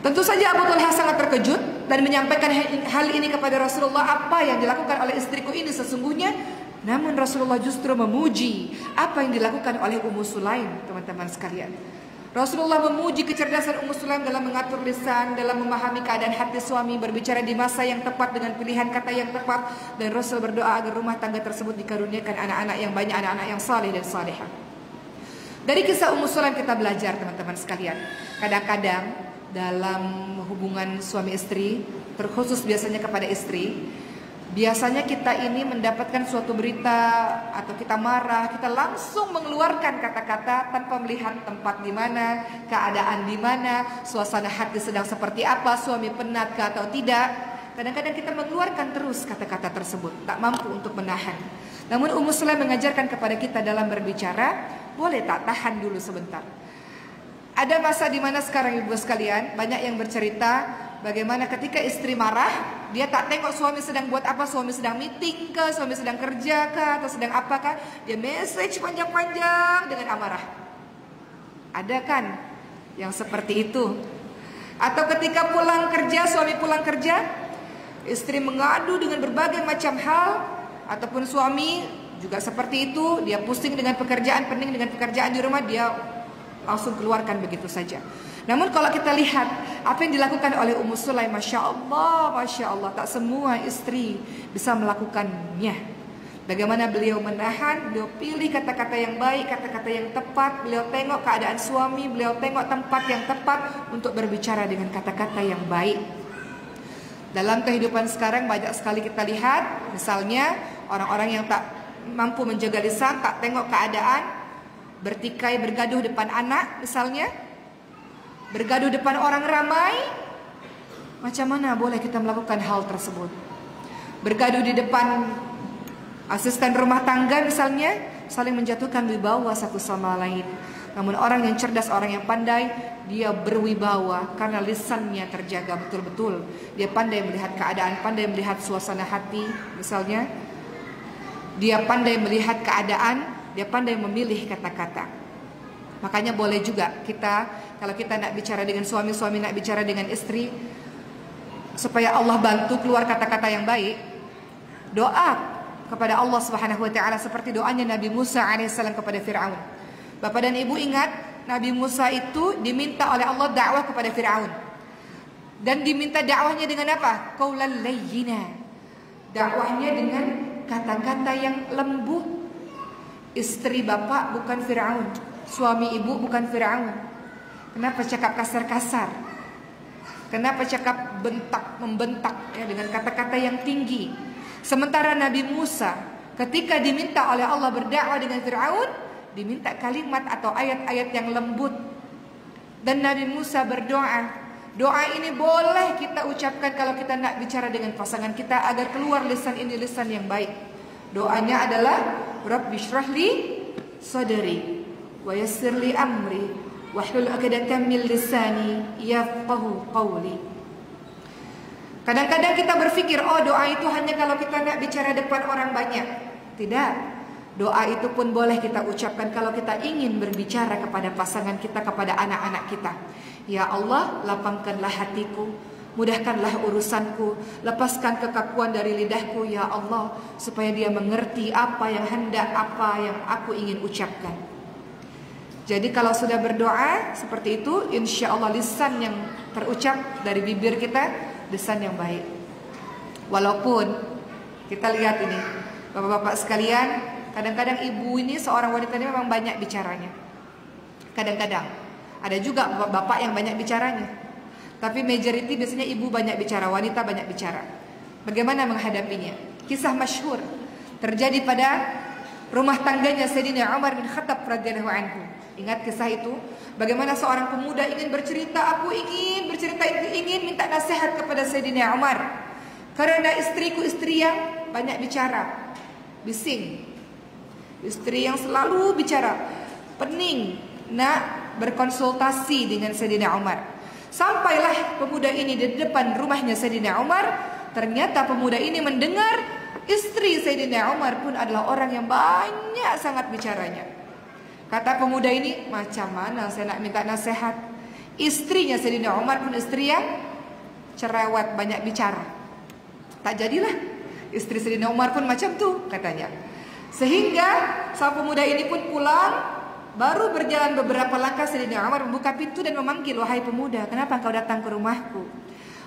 Tentu saja Abu Talha sangat terkejut dan menyampaikan hal ini kepada Rasulullah. Apa yang dilakukan oleh istriku ini sesungguhnya? Namun Rasulullah justru memuji apa yang dilakukan oleh Ummu Sulaim, teman-teman sekalian. Rasulullah memuji kecerdasan Ummu Sulaim dalam mengatur lisan, dalam memahami keadaan hati suami, berbicara di masa yang tepat dengan pilihan kata yang tepat. Dan Rasul berdoa agar rumah tangga tersebut dikaruniakan anak-anak yang banyak, anak-anak yang saleh dan salihah. Dari kisah Ummu Sulaim kita belajar, teman-teman sekalian. Kadang-kadang dalam hubungan suami istri, terkhusus biasanya kepada istri, biasanya kita ini mendapatkan suatu berita atau kita marah, kita langsung mengeluarkan kata-kata tanpa melihat tempat di mana, keadaan di mana, suasana hati sedang seperti apa, suami penat atau tidak. Kadang-kadang kita mengeluarkan terus kata-kata tersebut, tak mampu untuk menahan. Namun Ummu Sulaim mengajarkan kepada kita dalam berbicara, boleh tak tahan dulu sebentar. Ada masa di mana sekarang ibu sekalian banyak yang bercerita bagaimana ketika istri marah, dia tak tengok suami sedang buat apa, suami sedang meeting ke, suami sedang kerja ke, atau sedang apakah, dia message panjang-panjang dengan amarah. Ada kan yang seperti itu? Atau ketika pulang kerja, suami pulang kerja, istri mengadu dengan berbagai macam hal, ataupun suami juga seperti itu, dia pusing dengan pekerjaan, pening dengan pekerjaan di rumah, dia langsung keluarkan begitu saja. Namun kalau kita lihat apa yang dilakukan oleh Ummu Sulaim, Masya Allah, tak semua istri bisa melakukannya. Bagaimana beliau menahan, beliau pilih kata-kata yang baik, kata-kata yang tepat, beliau tengok keadaan suami, beliau tengok tempat yang tepat untuk berbicara dengan kata-kata yang baik. Dalam kehidupan sekarang banyak sekali kita lihat, misalnya orang-orang yang tak mampu menjaga lisan, tak tengok keadaan, bertikai, bergaduh depan anak misalnya, bergaduh depan orang ramai. Macam mana boleh kita melakukan hal tersebut? Bergaduh di depan asisten rumah tangga misalnya, saling menjatuhkan wibawa satu sama lain. Namun orang yang cerdas, orang yang pandai, dia berwibawa karena lisannya terjaga betul-betul. Dia pandai melihat keadaan, pandai melihat suasana hati misalnya. Dia pandai melihat keadaan, dia pandai memilih kata-kata. Makanya boleh juga kita, kalau kita nak bicara dengan suami, suami nak bicara dengan istri, supaya Allah bantu keluar kata-kata yang baik, doa kepada Allah Subhanahu wa taala seperti doanya Nabi Musa alaihissalam kepada Firaun. Bapak dan Ibu ingat, Nabi Musa itu diminta oleh Allah dakwah kepada Firaun. Dan diminta dakwahnya dengan apa? Qaulal layyina. Dakwahnya dengan kata-kata yang lembut. Istri bapak bukan Firaun, suami ibu bukan Firaun. Kenapa cakap kasar-kasar? Kenapa cakap membentak ya, dengan kata-kata yang tinggi? Sementara Nabi Musa ketika diminta oleh Allah berdakwah dengan Firaun, diminta kalimat atau ayat-ayat yang lembut. Dan Nabi Musa berdoa. Doa ini boleh kita ucapkan kalau kita nak bicara dengan pasangan kita agar keluar lisan ini lisan yang baik. Doanya adalah Rabbi shrahli sadri wa yassirli amri wahlul 'uqdatam min lisani yafqahu qawli. Kadang-kadang kita berpikir, oh doa itu hanya kalau kita nak bicara depan orang banyak. Tidak. Doa itu pun boleh kita ucapkan kalau kita ingin berbicara kepada pasangan kita, kepada anak-anak kita. Ya Allah, lapangkanlah hatiku, mudahkanlah urusanku, lepaskan kekakuan dari lidahku ya Allah, supaya dia mengerti apa yang hendak, apa yang aku ingin ucapkan. Jadi kalau sudah berdoa seperti itu, insya Allah lisan yang terucap dari bibir kita, lisan yang baik. Walaupun kita lihat ini, bapak-bapak sekalian, kadang-kadang ibu ini, seorang wanita ini memang banyak bicaranya. Kadang-kadang ada juga bapak yang banyak bicaranya. Tapi majority biasanya ibu banyak bicara, wanita banyak bicara. Bagaimana menghadapinya? Kisah masyhur terjadi pada rumah tangganya Sayyidina Umar bin Khattab radhiyallahu anhu. Ingat kisah itu? Bagaimana seorang pemuda ingin bercerita, aku ingin bercerita, ingin minta nasihat kepada Sayyidina Umar. Karena istriku istri yang banyak bicara, bising. Istri yang selalu bicara, pening nak berkonsultasi dengan Sayyidina Umar. Sampailah pemuda ini di depan rumahnya Sayyidina Umar. Ternyata pemuda ini mendengar istri Sayyidina Umar pun adalah orang yang banyak sangat bicaranya. Kata pemuda ini, macam mana saya nak minta nasihat? Istrinya Sayyidina Umar pun istri yang cerewet, banyak bicara. Tak jadilah. Istri Sayyidina Umar pun macam tu katanya. Sehingga sang pemuda ini pun pulang. Baru berjalan beberapa langkah, Sayyidina Umar membuka pintu dan memanggil, wahai pemuda, kenapa engkau datang ke rumahku?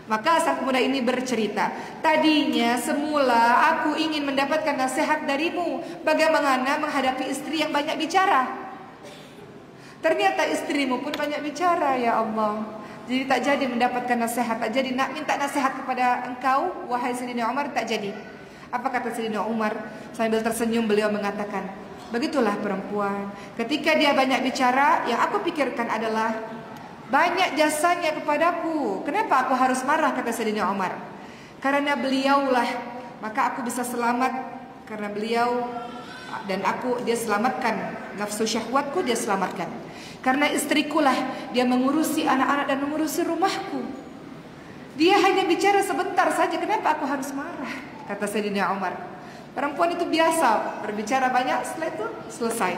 Maka sang pemuda ini bercerita, tadinya semula aku ingin mendapatkan nasihat darimu, bagaimana menghadapi istri yang banyak bicara. Ternyata istrimu pun banyak bicara ya Allah. Jadi tak jadi mendapatkan nasihat, tak jadi nak minta nasihat kepada engkau, wahai Sayyidina Umar, tak jadi. Apa kata Sayyidina Umar? Sambil tersenyum beliau mengatakan, begitulah perempuan. Ketika dia banyak bicara, yang aku pikirkan adalah banyak jasanya kepadaku. Kenapa aku harus marah, kata Sayyidina Umar? Karena beliaulah, maka aku bisa selamat. Karena beliau dan dia selamatkan nafsu syahwatku, dia selamatkan. Karena istrikulah dia mengurusi anak-anak dan mengurusi rumahku. Dia hanya bicara sebentar saja, kenapa aku harus marah? Kata Sayyidina Umar. Perempuan itu biasa berbicara banyak, setelah itu selesai.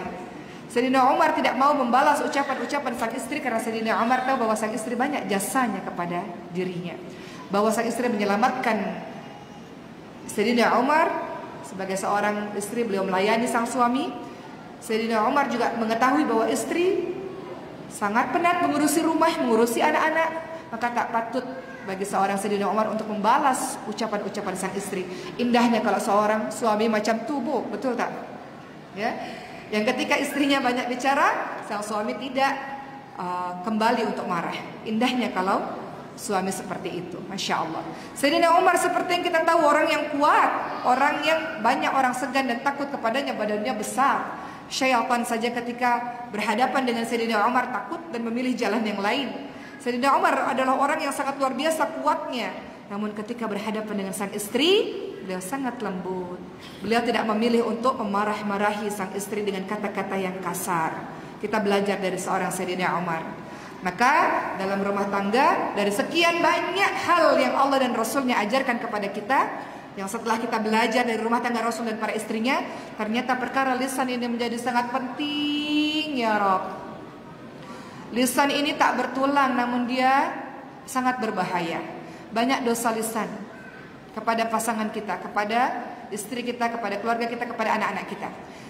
Sayyidina Umar tidak mau membalas ucapan-ucapan sang istri, karena Sayyidina Umar tahu bahwa sang istri banyak jasanya kepada dirinya, bahwa sang istri menyelamatkan Sayyidina Umar. Sebagai seorang istri, beliau melayani sang suami. Sayyidina Umar juga mengetahui bahwa istri sangat penat mengurusi rumah, mengurusi anak-anak, maka tak patut bagi seorang Sayyidina Umar untuk membalas ucapan-ucapan sang istri. Indahnya kalau seorang suami macam tu, Bu, betul tak? Ya, yang ketika istrinya banyak bicara, sang suami tidak kembali untuk marah. Indahnya kalau suami seperti itu, Masya Allah. Sayyidina Umar seperti yang kita tahu, orang yang kuat, orang yang banyak orang segan dan takut kepadanya, badannya besar. Syaitan saja ketika berhadapan dengan Sayyidina Umar takut dan memilih jalan yang lain. Sayyidina Umar adalah orang yang sangat luar biasa kuatnya. Namun ketika berhadapan dengan sang istri, beliau sangat lembut. Beliau tidak memilih untuk memarah-marahi sang istri dengan kata-kata yang kasar. Kita belajar dari seorang Sayyidina Umar. Maka dalam rumah tangga, dari sekian banyak hal yang Allah dan Rasulnya ajarkan kepada kita, yang setelah kita belajar dari rumah tangga Rasul dan para istrinya, ternyata perkara lisan ini menjadi sangat penting ya Rob. Lisan ini tak bertulang, namun dia sangat berbahaya. Banyak dosa lisan kepada pasangan kita, kepada istri kita, kepada keluarga kita, kepada anak-anak kita.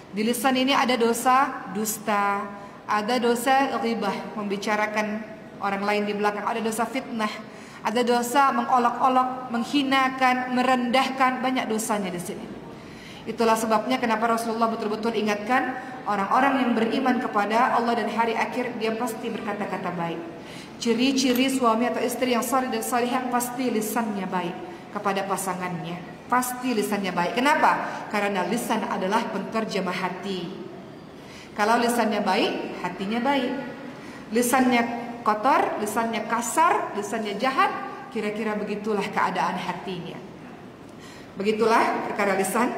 Di lisan ini ada dosa dusta, ada dosa ghibah, membicarakan orang lain di belakang, ada dosa fitnah, ada dosa mengolok-olok, menghinakan, merendahkan, banyak dosanya di sini. Itulah sebabnya kenapa Rasulullah betul-betul ingatkan orang-orang yang beriman kepada Allah dan hari akhir, dia pasti berkata-kata baik. Ciri-ciri suami atau istri yang saleh dan salihah, pasti lisannya baik kepada pasangannya, pasti lisannya baik. Kenapa? Karena lisan adalah penterjemah hati. Kalau lisannya baik, hatinya baik. Lisannya kotor, lisannya kasar, lisannya jahat, kira-kira begitulah keadaan hatinya. Begitulah perkara lisan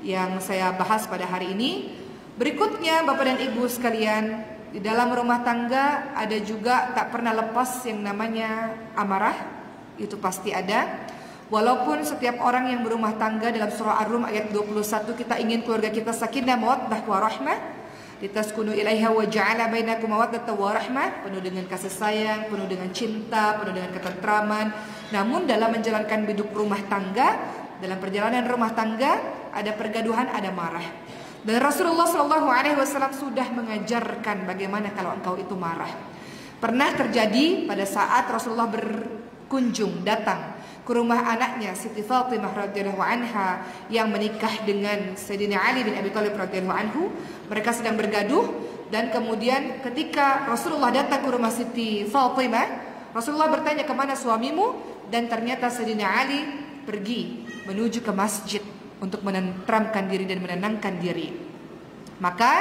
yang saya bahas pada hari ini. Berikutnya Bapak dan Ibu sekalian, di dalam rumah tangga ada juga tak pernah lepas yang namanya amarah. Itu pasti ada. Walaupun setiap orang yang berumah tangga dalam surah Ar-Rum ayat 21 kita ingin keluarga kita sakinah mawaddah warahmah, litaskunu ilaiha wa ja'ala bainakum mawaddatan wa rahmah, penuh dengan kasih sayang, penuh dengan cinta, penuh dengan ketentraman. Namun dalam menjalankan hidup rumah tangga, dalam perjalanan rumah tangga ada pergaduhan, ada marah. Dan Rasulullah SAW sudah mengajarkan bagaimana kalau engkau itu marah. Pernah terjadi pada saat Rasulullah berkunjung datang ke rumah anaknya Siti Fatimah radhiyallahu anha yang menikah dengan Sayyidina Ali bin Abi Thalib radhiyallahu anhu. Mereka sedang bergaduh dan kemudian ketika Rasulullah datang ke rumah Siti Fatimah, Rasulullah bertanya, kemana suamimu? Dan ternyata Sayyidina Ali pergi menuju ke masjid untuk menenteramkan diri dan menenangkan diri. Maka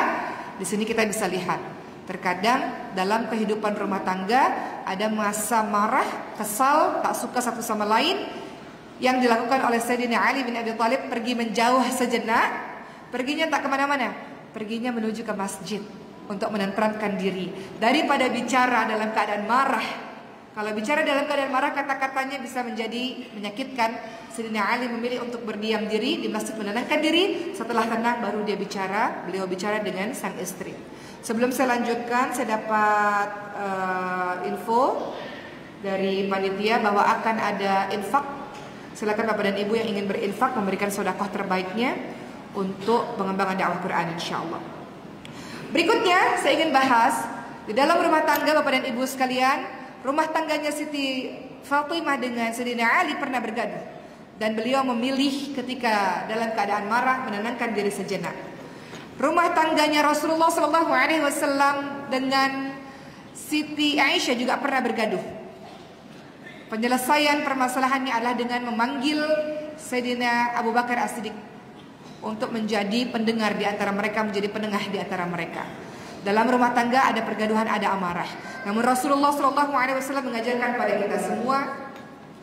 di sini kita bisa lihat, terkadang dalam kehidupan rumah tangga ada masa marah, kesal, tak suka satu sama lain. Yang dilakukan oleh Sayyidina Ali bin Abi Thalib pergi menjauh sejenak. Perginya tak kemana-mana, perginya menuju ke masjid untuk menenteramkan diri. Daripada bicara dalam keadaan marah. Kalau bicara dalam keadaan marah, kata-katanya bisa menjadi menyakitkan. Sayyidina Ali memilih untuk berdiam diri di masjid, menenangkan diri. Setelah tenang baru dia bicara. Beliau bicara dengan sang istri. Sebelum saya lanjutkan, saya dapat info dari panitia bahwa akan ada infak. Silakan Bapak dan Ibu yang ingin berinfak memberikan sedekah terbaiknya untuk pengembangan dakwah Quran insyaallah. Berikutnya saya ingin bahas di dalam rumah tangga Bapak dan Ibu sekalian, rumah tangganya Siti Fatimah dengan Sayyidina Ali pernah bergaduh dan beliau memilih ketika dalam keadaan marah menenangkan diri sejenak. Rumah tangganya Rasulullah SAW dengan Siti Aisyah juga pernah bergaduh. Penyelesaian permasalahannya adalah dengan memanggil Sayyidina Abu Bakar As-Siddiq untuk menjadi pendengar di antara mereka, menjadi penengah di antara mereka. Dalam rumah tangga ada pergaduhan, ada amarah. Namun Rasulullah SAW mengajarkan pada kita semua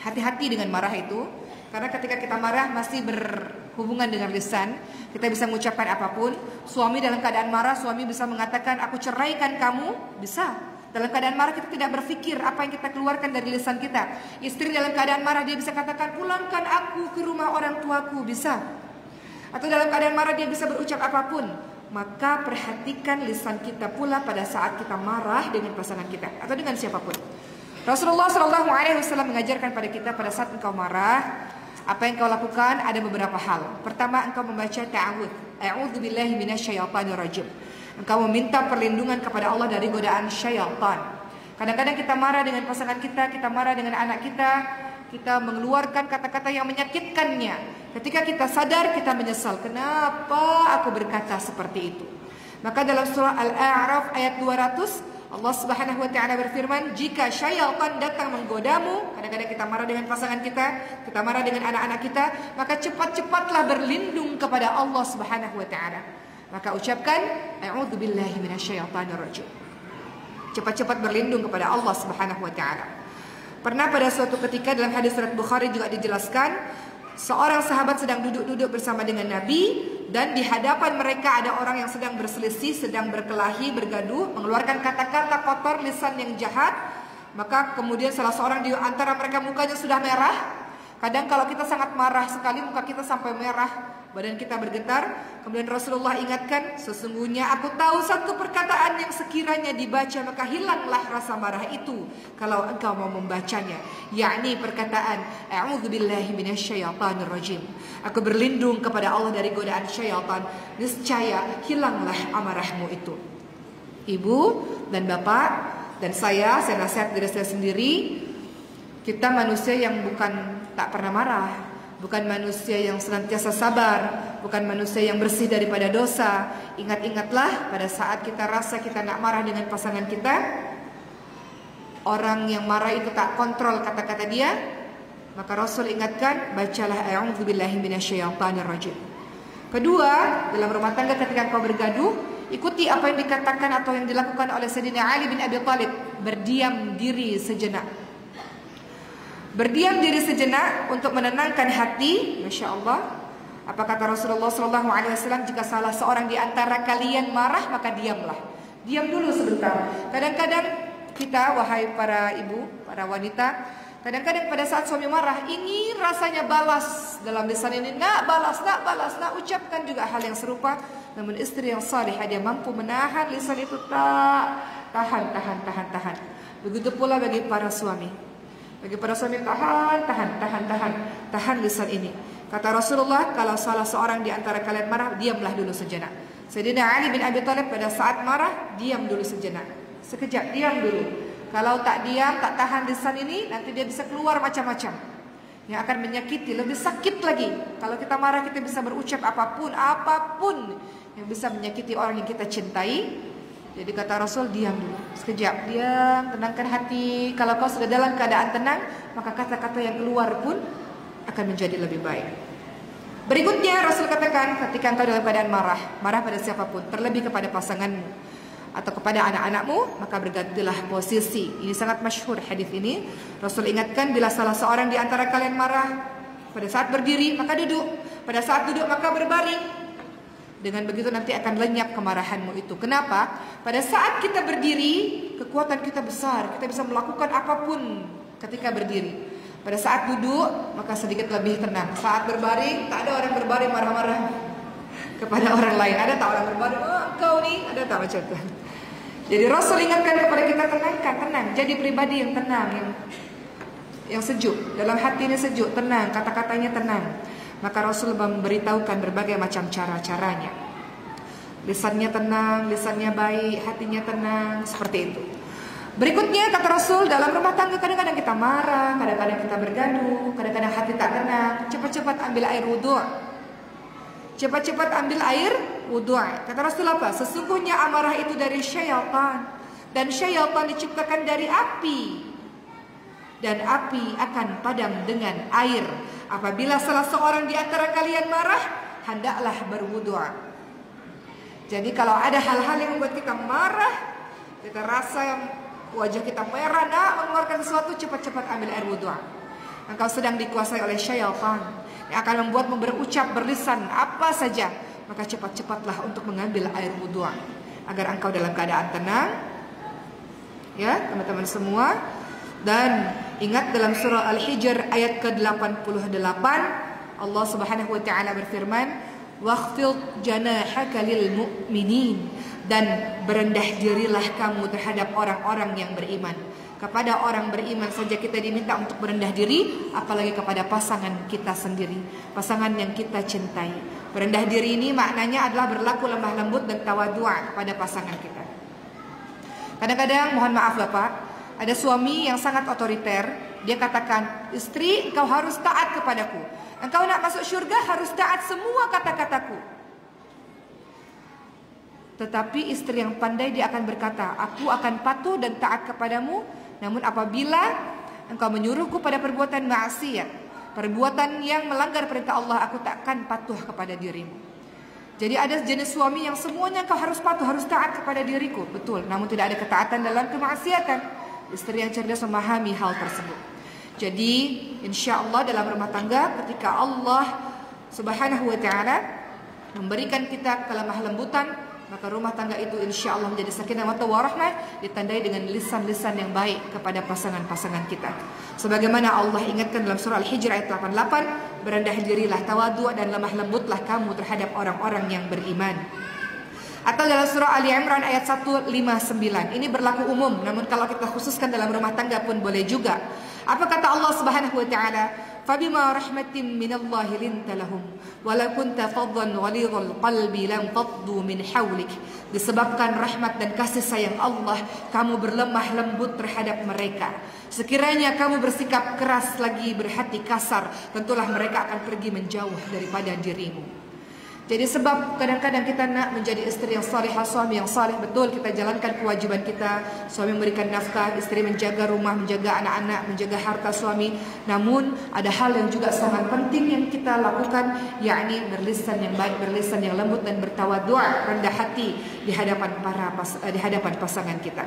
hati-hati dengan marah itu. Karena ketika kita marah masih berhubungan dengan lisan, kita bisa mengucapkan apapun. Suami dalam keadaan marah, suami bisa mengatakan aku ceraikan kamu, bisa. Dalam keadaan marah kita tidak berpikir apa yang kita keluarkan dari lisan kita. Istri dalam keadaan marah dia bisa katakan pulangkan aku ke rumah orang tuaku, bisa. Atau dalam keadaan marah dia bisa berucap apapun. Maka perhatikan lisan kita pula pada saat kita marah dengan pasangan kita atau dengan siapapun. Rasulullah SAW mengajarkan pada kita pada saat engkau marah, apa yang kau lakukan ada beberapa hal. Pertama, engkau membaca ta'awudz. A'udzubillahi minasyaitonirrajim. Engkau meminta perlindungan kepada Allah dari godaan syaitan. Kadang-kadang kita marah dengan pasangan kita marah dengan anak kita mengeluarkan kata-kata yang menyakitkannya. Ketika kita sadar, kita menyesal. Kenapa aku berkata seperti itu? Maka dalam surah Al-A'raf ayat 200, Allah Subhanahu wa taala berfirman, jika syaitan datang menggodamu, kadang-kadang kita marah dengan pasangan kita marah dengan anak-anak kita, maka cepat-cepatlah berlindung kepada Allah Subhanahu wa taala. Maka ucapkan a'udzubillahi minasyaitonirrajim. Cepat-cepat berlindung kepada Allah Subhanahu wa taala. Pernah pada suatu ketika dalam hadis riwayat Bukhari juga dijelaskan, seorang sahabat sedang duduk-duduk bersama dengan Nabi dan di hadapan mereka ada orang yang sedang berselisih, sedang berkelahi, bergaduh, mengeluarkan kata-kata kotor, lisan yang jahat. Maka kemudian salah seorang di antara mereka mukanya sudah merah. Kadang kalau kita sangat marah sekali muka kita sampai merah, badan kita bergetar. Kemudian Rasulullah ingatkan, sesungguhnya aku tahu satu perkataan yang sekiranya dibaca maka hilanglah rasa marah itu kalau engkau mau membacanya, yakni perkataan a'udzubillahi minasyaitonirrajim. Aku berlindung kepada Allah dari godaan syaitan, niscaya hilanglah amarahmu itu. Ibu dan bapak dan saya nasihat diri saya sendiri, kita manusia yang bukan tak pernah marah, bukan manusia yang senantiasa sabar, bukan manusia yang bersih daripada dosa. Ingat-ingatlah pada saat kita rasa kita nak marah dengan pasangan kita, orang yang marah itu tak kontrol kata-kata dia, maka Rasul ingatkan, bacalah a'udzubillahi minasyaitonirrajim. Kedua, dalam rumah tangga ketika kau bergaduh, ikuti apa yang dikatakan atau yang dilakukan oleh Sayyidina Ali bin Abi Thalib, berdiam diri sejenak. Berdiam diri sejenak untuk menenangkan hati. Masya Allah. Apa kata Rasulullah SAW? Jika salah seorang di antara kalian marah, maka diamlah. Diam dulu sebentar. Kadang-kadang kita, wahai para ibu, para wanita, Kadang-kadang pada saat suami marah, ingin rasanya balas dalam lisan ini, nak balas, ucapkan juga hal yang serupa. Namun istri yang salihah dia mampu menahan lisan itu, tahan. Begitu pula bagi para suami. Tahan lisan ini. Kata Rasulullah, kalau salah seorang di antara kalian marah, diamlah dulu sejenak. Sayyidina Ali bin Abi Thalib pada saat marah, diam dulu sejenak. Sekejap, diam dulu. Kalau tak diam, tak tahan lisan ini, nanti dia bisa keluar macam-macam yang akan menyakiti, lebih sakit lagi. Kalau kita marah, kita bisa berucap apapun yang bisa menyakiti orang yang kita cintai. Jadi kata Rasul, diam dulu sekejap, diam, tenangkan hati. Kalau kau sudah dalam keadaan tenang, maka kata-kata yang keluar pun akan menjadi lebih baik. Berikutnya Rasul katakan, ketika engkau dalam keadaan marah pada siapapun, terlebih kepada pasanganmu atau kepada anak-anakmu, maka bergantilah posisi. Ini sangat masyhur hadis ini. Rasul ingatkan, bila salah seorang di antara kalian marah, pada saat berdiri maka duduk, pada saat duduk maka berbaring. Dengan begitu nanti akan lenyap kemarahanmu itu. Kenapa? Pada saat kita berdiri, kekuatan kita besar, kita bisa melakukan apapun ketika berdiri. Pada saat duduk maka sedikit lebih tenang. Saat berbaring, tak ada orang berbaring marah-marah kepada orang lain. Ada tak orang berbaring, oh kau nih, ada tak macam itu. Jadi Rasul ingatkan kepada kita, tenang, jadi pribadi yang tenang, yang sejuk, dalam hati ini sejuk, tenang, kata-katanya tenang. Maka Rasul memberitahukan berbagai macam cara-caranya. Lisannya tenang, lisannya baik, hatinya tenang, seperti itu. Berikutnya kata Rasul, dalam rumah tangga kadang-kadang kita marah, kadang-kadang kita bergaduh, kadang-kadang hati tak tenang. Cepat-cepat ambil air wudhu. Cepat-cepat ambil air wudhu. Kata Rasul apa? Sesungguhnya amarah itu dari syaitan, dan syaitan diciptakan dari api, dan api akan padam dengan air. Apabila salah seorang di antara kalian marah, hendaklah berwudhu. Jadi kalau ada hal-hal yang membuat kita marah, kita rasa wajah kita merah, mengeluarkan sesuatu, cepat-cepat ambil air wudhu. Engkau sedang dikuasai oleh syaitan yang akan membuatmu berucap, berlisan apa saja, maka cepat-cepatlah untuk mengambil air wudhu agar engkau dalam keadaan tenang. Ya, teman-teman semua. Dan ingat dalam surah Al-Hijr ayat ke-88, Allah Subhanahu wa taala berfirman, "Wakhfid janahaka lil mu'minin." Dan berendah dirilah kamu terhadap orang-orang yang beriman. Kepada orang beriman saja kita diminta untuk berendah diri, apalagi kepada pasangan kita sendiri, pasangan yang kita cintai. Berendah diri ini maknanya adalah berlaku lemah lembut dan tawadhu' kepada pasangan kita. Kadang-kadang, mohon maaf Bapak, ada suami yang sangat otoriter. Dia katakan, istri engkau harus taat kepadaku, engkau nak masuk syurga harus taat semua kata-kataku. Tetapi istri yang pandai, dia akan berkata, aku akan patuh dan taat kepadamu, namun apabila engkau menyuruhku pada perbuatan maksiat, perbuatan yang melanggar perintah Allah, aku takkan patuh kepada dirimu. Jadi ada jenis suami yang semuanya kau harus patuh, harus taat kepada diriku. Betul, namun tidak ada ketaatan dalam kemaksiatan. Istri yang cerdas memahami hal tersebut. Jadi insya Allah dalam rumah tangga, ketika Allah Subhanahu wa ta'ala memberikan kita kelemah lembutan, maka rumah tangga itu insya Allah menjadi sakinah warahmah, ditandai dengan lisan-lisan yang baik kepada pasangan-pasangan kita. Sebagaimana Allah ingatkan dalam surah Al-Hijr ayat 88, berendah dirilah, tawadhu' dan lemah lembutlah kamu terhadap orang-orang yang beriman. Atau dalam surah Ali Imran ayat 159, ini berlaku umum, namun kalau kita khususkan dalam rumah tangga pun boleh juga. Apa kata Allah Subhanahu wa ta'ala? Fabima rahmatin minallahi linta lahum walau kunta faddan ghalidhal qalbi lam faddu min hawlik. Disebabkan rahmat dan kasih sayang Allah, kamu berlemah lembut terhadap mereka. Sekiranya kamu bersikap keras lagi, berhati kasar, tentulah mereka akan pergi menjauh daripada dirimu. Jadi sebab kadang-kadang kita nak menjadi istri yang salihah, suami yang saleh, betul kita jalankan kewajiban kita. Suami memberikan nafkah, istri menjaga rumah, menjaga anak-anak, menjaga harta suami. Namun ada hal yang juga sangat penting yang kita lakukan, yakni berlisan yang baik, berlisan yang lembut dan bertawadhu', rendah hati di hadapan pasangan kita.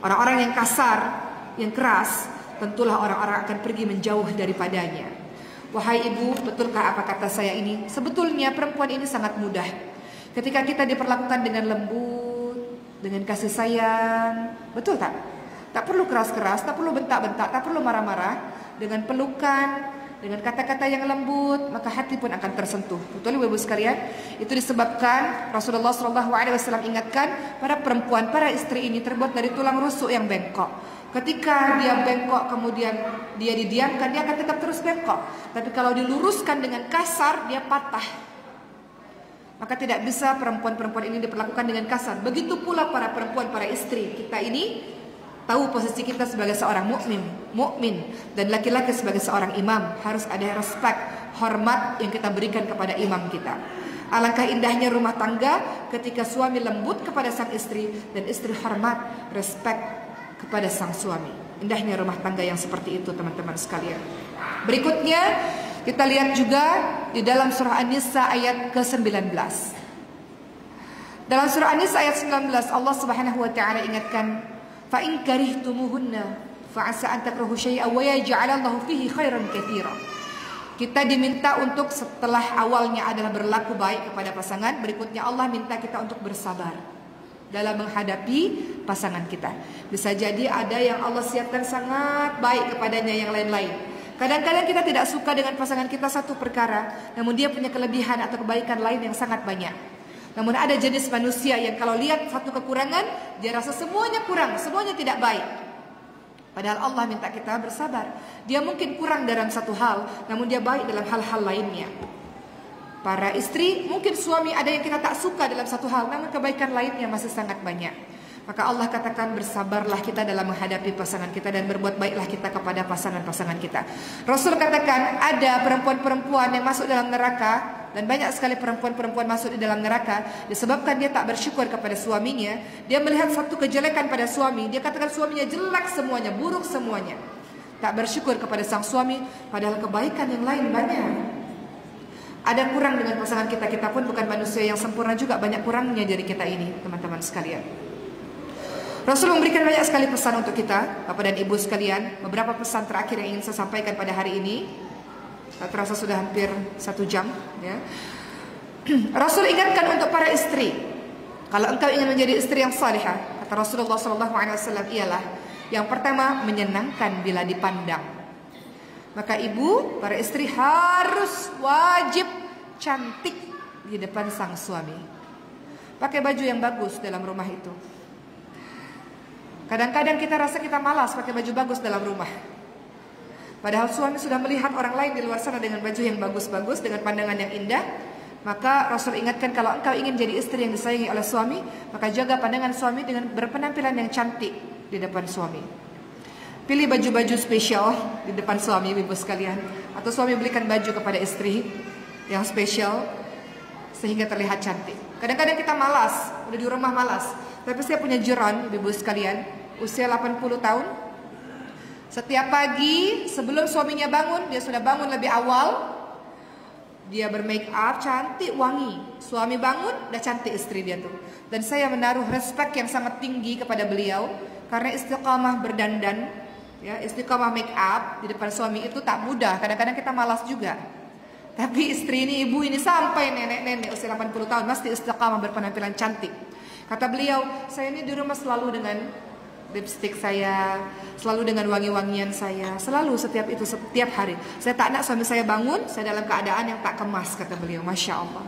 Orang-orang yang kasar, yang keras, tentulah orang-orang akan pergi menjauh daripadanya. Wahai ibu, betulkah apa kata saya ini? Sebetulnya perempuan ini sangat mudah. Ketika kita diperlakukan dengan lembut, dengan kasih sayang, betul tak? Tak perlu keras-keras, tak perlu bentak-bentak, tak perlu marah-marah. Dengan pelukan, dengan kata-kata yang lembut, maka hati pun akan tersentuh. Betul Ibu sekalian? Itu disebabkan Rasulullah SAW ingatkan para perempuan, para istri ini terbuat dari tulang rusuk yang bengkok. Ketika dia bengkok kemudian dia didiamkan, dia akan tetap terus bengkok. Tapi kalau diluruskan dengan kasar, dia patah. Maka tidak bisa perempuan-perempuan ini diperlakukan dengan kasar. Begitu pula para perempuan, para istri kita ini tahu posisi kita sebagai seorang mukmin dan laki-laki sebagai seorang imam. Harus ada respect, hormat yang kita berikan kepada imam kita. Alangkah indahnya rumah tangga ketika suami lembut kepada sang istri dan istri hormat, respect kepada sang suami. Indahnya rumah tangga yang seperti itu, teman-teman sekalian. Berikutnya kita lihat juga di dalam surah An-Nisa ayat ke-19. Dalam surah An-Nisa ayat 19 Allah Subhanahu wa taala ingatkan, fa in karihtumuhunna fa asa an takrahu syai'an wa yaj'alallahu fihi khairan katsira. Kita diminta untuk setelah awalnya adalah berlaku baik kepada pasangan, berikutnya Allah minta kita untuk bersabar dalam menghadapi pasangan kita. Bisa jadi ada yang Allah siapkan sangat baik kepadanya yang lain-lain. Kadang-kadang kita tidak suka dengan pasangan kita satu perkara, namun dia punya kelebihan atau kebaikan lain yang sangat banyak. Namun ada jenis manusia yang kalau lihat satu kekurangan, dia rasa semuanya kurang, semuanya tidak baik. Padahal Allah minta kita bersabar. Dia mungkin kurang dalam satu hal, namun dia baik dalam hal-hal lainnya. Para istri, mungkin suami ada yang kita tak suka dalam satu hal, namun kebaikan lainnya masih sangat banyak. Maka Allah katakan bersabarlah kita dalam menghadapi pasangan kita dan berbuat baiklah kita kepada pasangan-pasangan kita. Rasul katakan ada perempuan-perempuan yang masuk dalam neraka, dan banyak sekali perempuan-perempuan masuk di dalam neraka disebabkan dia tak bersyukur kepada suaminya. Dia melihat satu kejelekan pada suami, dia katakan suaminya jelek semuanya, buruk semuanya. Tak bersyukur kepada sang suami, padahal kebaikan yang lain banyak. Ada kurang dengan pasangan kita, kita pun bukan manusia yang sempurna juga, banyak kurangnya dari kita ini, teman-teman sekalian. Rasul memberikan banyak sekali pesan untuk kita, Bapak dan Ibu sekalian. Beberapa pesan terakhir yang ingin saya sampaikan pada hari ini. Tak terasa sudah hampir 1 jam ya. Rasul ingatkan untuk para istri, kalau engkau ingin menjadi istri yang salihah, kata Rasulullah SAW, ialah yang pertama menyenangkan bila dipandang. Maka ibu, para istri harus wajib cantik di depan sang suami. Pakai baju yang bagus dalam rumah itu. Kadang-kadang kita rasa kita malas pakai baju bagus dalam rumah. Padahal suami sudah melihat orang lain di luar sana dengan baju yang bagus-bagus, dengan pandangan yang indah. Maka Rasul ingatkan, kalau engkau ingin jadi istri yang disayangi oleh suami, maka jaga pandangan suami dengan berpenampilan yang cantik di depan suami. Pilih baju-baju spesial di depan suami, ibu sekalian. Atau suami belikan baju kepada istri yang spesial sehingga terlihat cantik. Kadang-kadang kita malas, udah di rumah malas. Tapi saya punya jiran, ibu sekalian, usia 80 tahun. Setiap pagi sebelum suaminya bangun, dia sudah bangun lebih awal. Dia bermake up, cantik, wangi. Suami bangun, udah cantik istri dia tuh. Dan saya menaruh respect yang sangat tinggi kepada beliau, karena istiqamah berdandan, ya, istiqamah make up di depan suami itu tak mudah. Kadang-kadang kita malas juga. Tapi istri ini, ibu ini sampai nenek-nenek usia 80 tahun masih istiqamah berpenampilan cantik. Kata beliau, saya ini di rumah selalu dengan lipstick saya, selalu dengan wangi-wangian saya, selalu setiap hari. Saya tak nak suami saya bangun, saya dalam keadaan yang tak kemas, kata beliau. Masya Allah.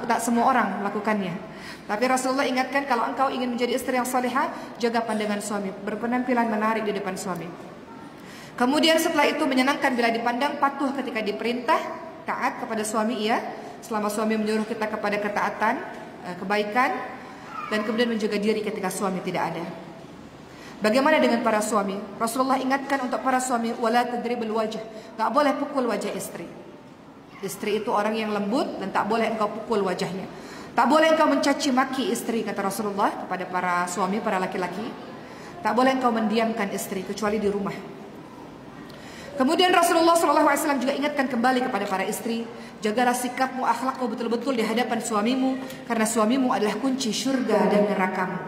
Tak semua orang melakukannya. Tapi Rasulullah ingatkan, kalau engkau ingin menjadi istri yang salihah, jaga pandangan suami, berpenampilan menarik di depan suami. Kemudian setelah itu menyenangkan bila dipandang, patuh ketika diperintah, taat kepada suami, iya, selama suami menyuruh kita kepada ketaatan, kebaikan, dan kemudian menjaga diri ketika suami tidak ada. Bagaimana dengan para suami? Rasulullah ingatkan untuk para suami, wala tadribul wajh, tak boleh pukul wajah istri. Istri itu orang yang lembut dan tak boleh engkau pukul wajahnya. Tak boleh engkau mencaci maki istri, kata Rasulullah kepada para suami, para laki-laki. Tak boleh engkau mendiamkan istri kecuali di rumah. Kemudian Rasulullah SAW juga ingatkan kembali kepada para istri, jagalah sikapmu, akhlakmu betul-betul di hadapan suamimu, karena suamimu adalah kunci syurga dan nerakamu.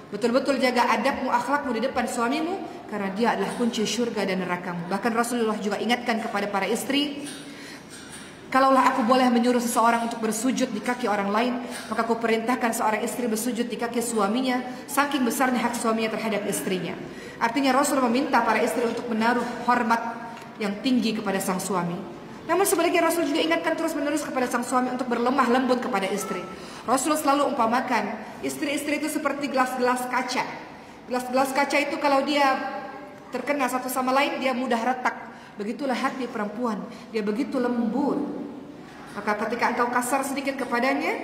Betul-betul jaga adabmu, akhlakmu di depan suamimu, karena dia adalah kunci syurga dan nerakamu. Bahkan Rasulullah juga ingatkan kepada para istri, Kalaulah aku boleh menyuruh seseorang untuk bersujud di kaki orang lain, maka aku perintahkan seorang istri bersujud di kaki suaminya, saking besarnya hak suaminya terhadap istrinya. Artinya Rasul meminta para istri untuk menaruh hormat yang tinggi kepada sang suami. Namun sebaliknya Rasul juga ingatkan terus-menerus kepada sang suami untuk berlemah lembut kepada istri. Rasul selalu umpamakan istri-istri itu seperti gelas-gelas kaca. Gelas-gelas kaca itu kalau dia terkena satu sama lain, dia mudah retak. Begitulah hati perempuan, dia begitu lembut. Maka ketika engkau kasar sedikit kepadanya,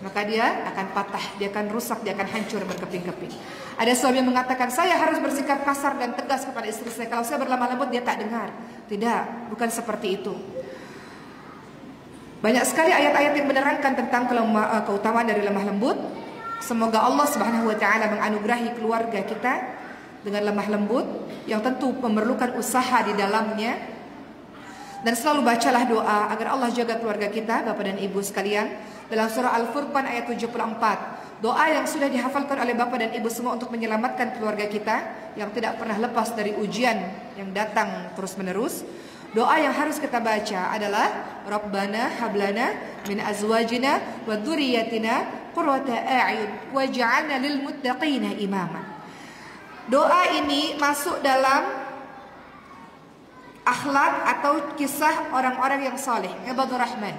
maka dia akan patah, dia akan rusak, dia akan hancur berkeping-keping. Ada suami yang mengatakan, saya harus bersikap kasar dan tegas kepada istri saya. Kalau saya berlemah lembut, dia tak dengar. Tidak, bukan seperti itu. Banyak sekali ayat-ayat yang menerangkan tentang keutamaan dari lemah lembut. Semoga Allah Subhanahu wa taala menganugerahi keluarga kita dengan lemah lembut yang tentu memerlukan usaha di dalamnya. Dan selalu bacalah doa agar Allah jaga keluarga kita, Bapak dan Ibu sekalian. Dalam surah Al-Furqan ayat 74, doa yang sudah dihafalkan oleh Bapak dan Ibu semua untuk menyelamatkan keluarga kita yang tidak pernah lepas dari ujian yang datang terus-menerus. Doa yang harus kita baca adalah Rabbana hablana min azwajina wa dzurriyyatina qurrata a'yun waj'alna lil muttaqina imama. Doa ini masuk dalam akhlak atau kisah orang-orang yang saleh, ibadur rahman.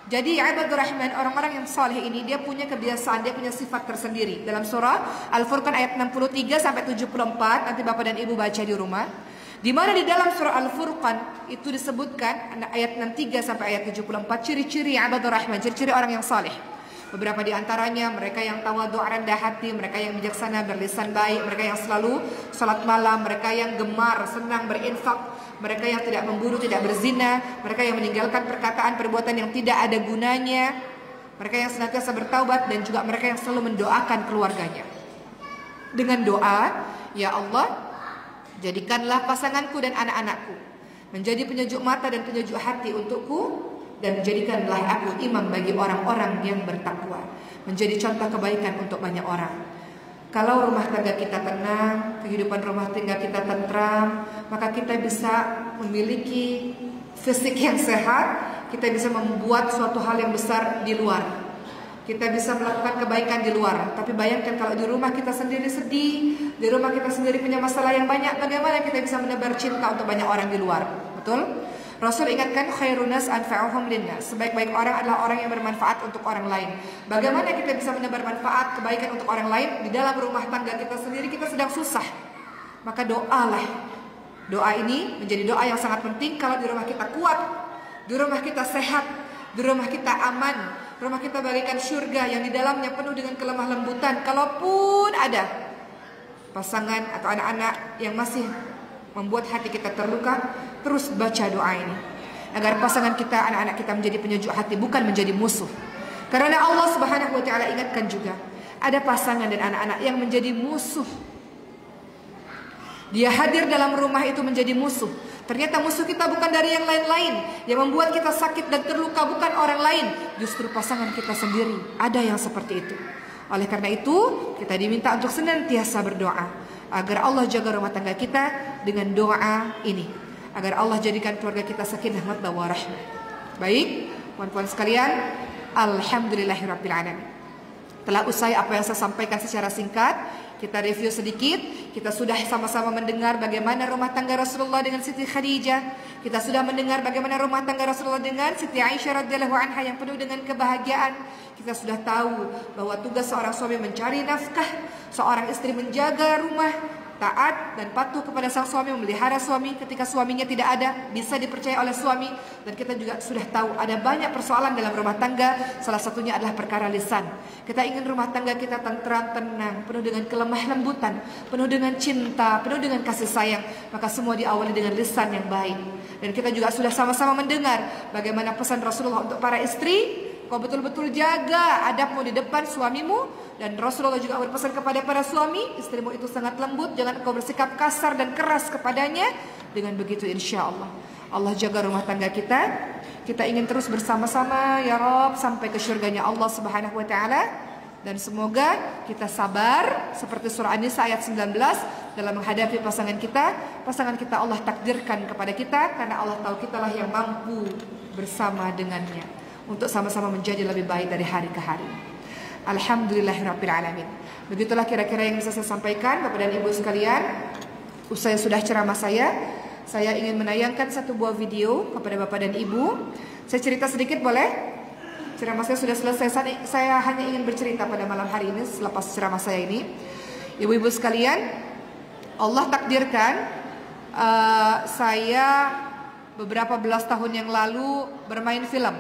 Jadi ibadur rahman, orang-orang yang saleh ini dia punya kebiasaan, dia punya sifat tersendiri. Dalam surah Al-Furqan ayat 63 sampai 74, nanti Bapak dan Ibu baca di rumah. Di mana di dalam surah Al-Furqan itu disebutkan ayat 63 sampai ayat 74 ciri-ciri ibadur rahman, ciri-ciri orang yang saleh. Beberapa di antaranya mereka yang tawadhu, rendah hati, mereka yang bijaksana, berlisan baik, mereka yang selalu salat malam, mereka yang gemar, senang berinfak, mereka yang tidak memburu, tidak berzina, mereka yang meninggalkan perkataan, perbuatan yang tidak ada gunanya, mereka yang senantiasa bertaubat, dan juga mereka yang selalu mendoakan keluarganya. Dengan doa, ya Allah, jadikanlah pasanganku dan anak-anakku menjadi penyejuk mata dan penyejuk hati untukku, dan jadikanlah aku imam bagi orang-orang yang bertakwa, menjadi contoh kebaikan untuk banyak orang. Kalau rumah tangga kita tenang, kehidupan rumah tangga kita tentram, maka kita bisa memiliki fisik yang sehat, kita bisa membuat suatu hal yang besar di luar, kita bisa melakukan kebaikan di luar. Tapi bayangkan kalau di rumah kita sendiri sedih, di rumah kita sendiri punya masalah yang banyak, bagaimana kita bisa menebar cinta untuk banyak orang di luar? Betul? Rasul ingatkan khairun nas anfa'uhum linnas, sebaik-baik orang adalah orang yang bermanfaat untuk orang lain. Bagaimana kita bisa menebar manfaat kebaikan untuk orang lain di dalam rumah tangga kita sendiri? Kita sedang susah, maka doalah. Doa ini menjadi doa yang sangat penting. Kalau di rumah kita kuat, di rumah kita sehat, di rumah kita aman, rumah kita bagaikan surga yang di dalamnya penuh dengan kelemah lembutan. Kalaupun ada pasangan atau anak-anak yang masih membuat hati kita terluka, terus baca doa ini agar pasangan kita, anak-anak kita menjadi penyejuk hati, bukan menjadi musuh. Karena Allah Subhanahu wa taala ingatkan juga, ada pasangan dan anak-anak yang menjadi musuh. Dia hadir dalam rumah itu menjadi musuh. Ternyata musuh kita bukan dari yang lain-lain. Yang membuat kita sakit dan terluka bukan orang lain, justru pasangan kita sendiri. Ada yang seperti itu. Oleh karena itu, kita diminta untuk senantiasa berdoa agar Allah jaga rumah tangga kita dengan doa ini, agar Allah jadikan keluarga kita sakinah mawaddah warahmah. Baik, puan-puan sekalian, alhamdulillahirabbil alamin. Telah usai apa yang saya sampaikan secara singkat, kita review sedikit. Kita sudah sama-sama mendengar bagaimana rumah tangga Rasulullah dengan Siti Khadijah. Kita sudah mendengar bagaimana rumah tangga Rasulullah dengan Siti Aisyah radhiyallahu anha yang penuh dengan kebahagiaan. Kita sudah tahu bahwa tugas seorang suami mencari nafkah, seorang istri menjaga rumah, taat dan patuh kepada sang suami, memelihara suami ketika suaminya tidak ada, bisa dipercaya oleh suami. Dan kita juga sudah tahu ada banyak persoalan dalam rumah tangga, salah satunya adalah perkara lisan. Kita ingin rumah tangga kita tentram, tenang, penuh dengan kelemah lembutan, penuh dengan cinta, penuh dengan kasih sayang, maka semua diawali dengan lisan yang baik. Dan kita juga sudah sama-sama mendengar bagaimana pesan Rasulullah untuk para istri, kau betul-betul jaga adabmu di depan suamimu. Dan Rasulullah juga berpesan kepada para suami, istrimu itu sangat lembut, jangan engkau bersikap kasar dan keras kepadanya. Dengan begitu insya Allah, Allah jaga rumah tangga kita. Kita ingin terus bersama-sama ya Rabb sampai ke syurganya Allah Subhanahu wa taala. Dan semoga kita sabar seperti surah An-Nisa ayat 19 dalam menghadapi pasangan kita. Pasangan kita Allah takdirkan kepada kita, karena Allah tahu kitalah yang mampu bersama dengannya untuk sama-sama menjadi lebih baik dari hari ke hari. Alhamdulillahirabbil alamin. Begitulah kira-kira yang bisa saya sampaikan Bapak dan Ibu sekalian. Usai sudah ceramah saya ingin menayangkan satu buah video kepada Bapak dan Ibu. Saya cerita sedikit boleh? Ceramah saya sudah selesai. Saya hanya ingin bercerita pada malam hari ini selepas ceramah saya ini. Ibu-ibu sekalian, Allah takdirkan saya beberapa belas tahun yang lalu bermain film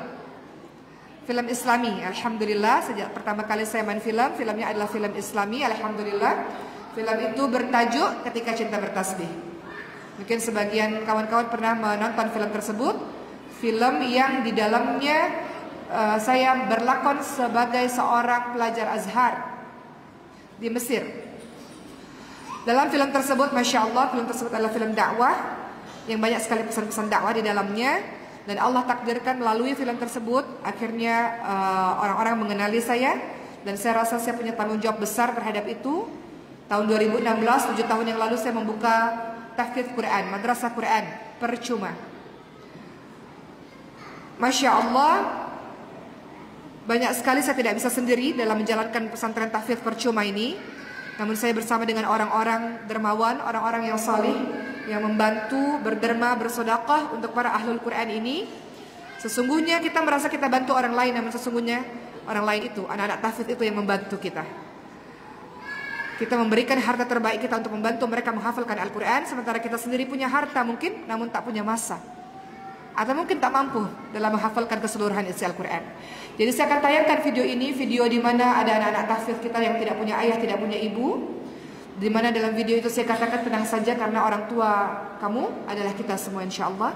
Islami. Alhamdulillah, sejak pertama kali saya main filmnya adalah film Islami. Alhamdulillah, film itu bertajuk Ketika Cinta Bertasbih. Mungkin sebagian kawan-kawan pernah menonton film tersebut. Film yang di dalamnya saya berlakon sebagai seorang pelajar Azhar di Mesir. Dalam film tersebut, Masya Allah, film tersebut adalah film dakwah yang banyak sekali pesan-pesan dakwah di dalamnya. Dan Allah takdirkan melalui film tersebut akhirnya orang-orang mengenali saya. Dan saya rasa saya punya tanggung jawab besar terhadap itu. Tahun 2016, 7 tahun yang lalu saya membuka tahfidz Quran, madrasah Quran percuma. Masya Allah, banyak sekali saya tidak bisa sendiri dalam menjalankan pesantren tahfidz percuma ini. Namun saya bersama dengan orang-orang dermawan, orang-orang yang salih, yang membantu, berderma, bersedekah untuk para ahlul Quran ini. Sesungguhnya kita merasa kita bantu orang lain, namun sesungguhnya orang lain itu, anak-anak tahfidz itu yang membantu kita. Kita memberikan harta terbaik kita untuk membantu mereka menghafalkan Al-Quran, sementara kita sendiri punya harta mungkin, namun tak punya masa, atau mungkin tak mampu dalam menghafalkan keseluruhan isi Al-Quran. Jadi saya akan tayangkan video ini, video di mana ada anak-anak tahfidz kita yang tidak punya ayah, tidak punya ibu. Di mana dalam video itu saya katakan tenang saja karena orang tua kamu adalah kita semua, insya Allah.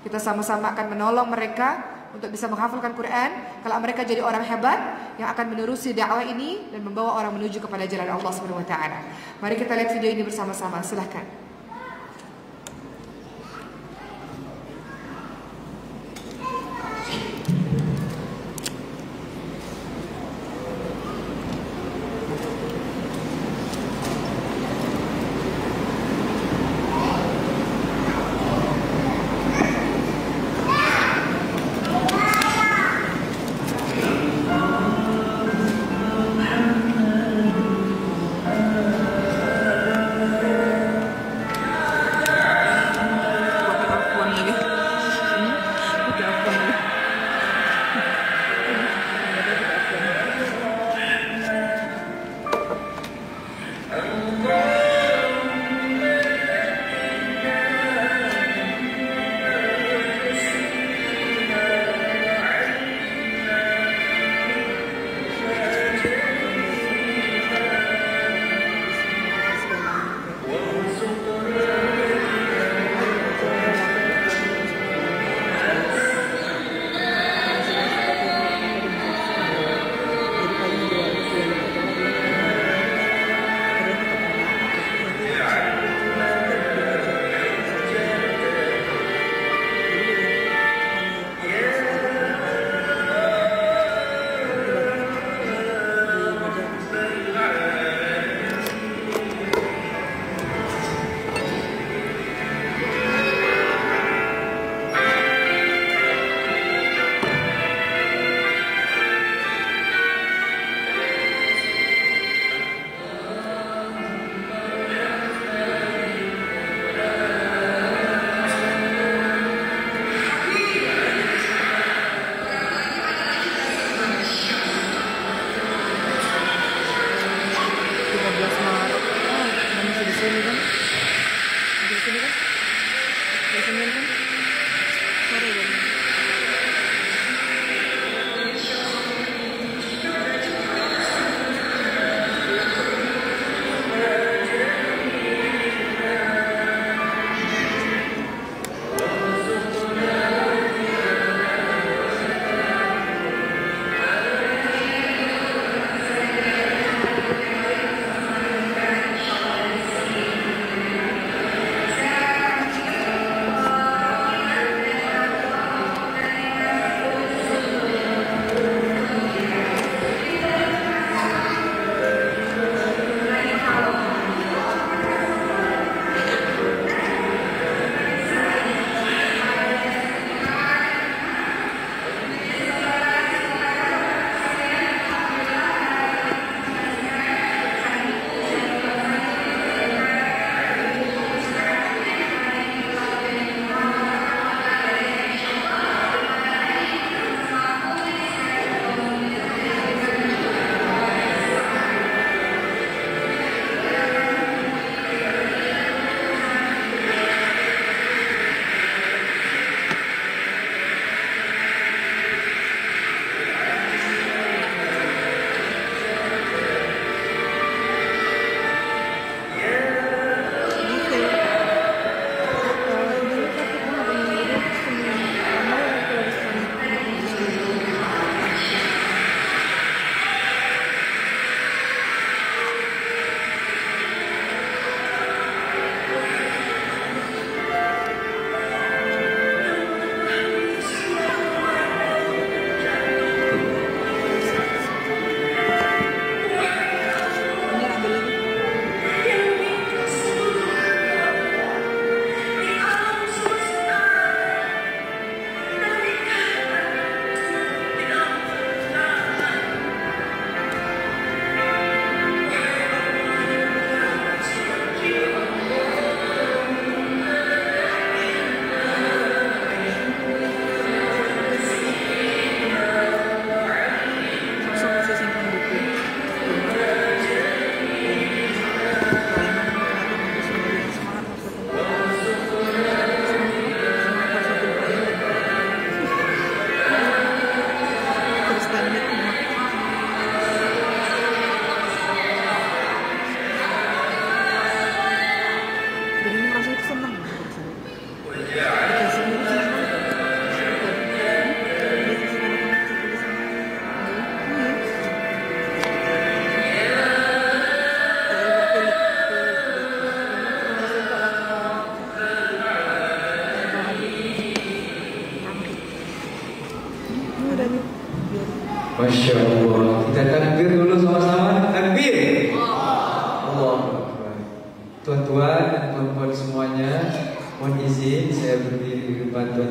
Kita sama-sama akan menolong mereka untuk bisa menghafalkan Quran. Kalau mereka jadi orang hebat yang akan menerusi dakwah ini dan membawa orang menuju kepada jalan Allah Subhanahu wa taala. Mari kita lihat video ini bersama-sama. Silahkan.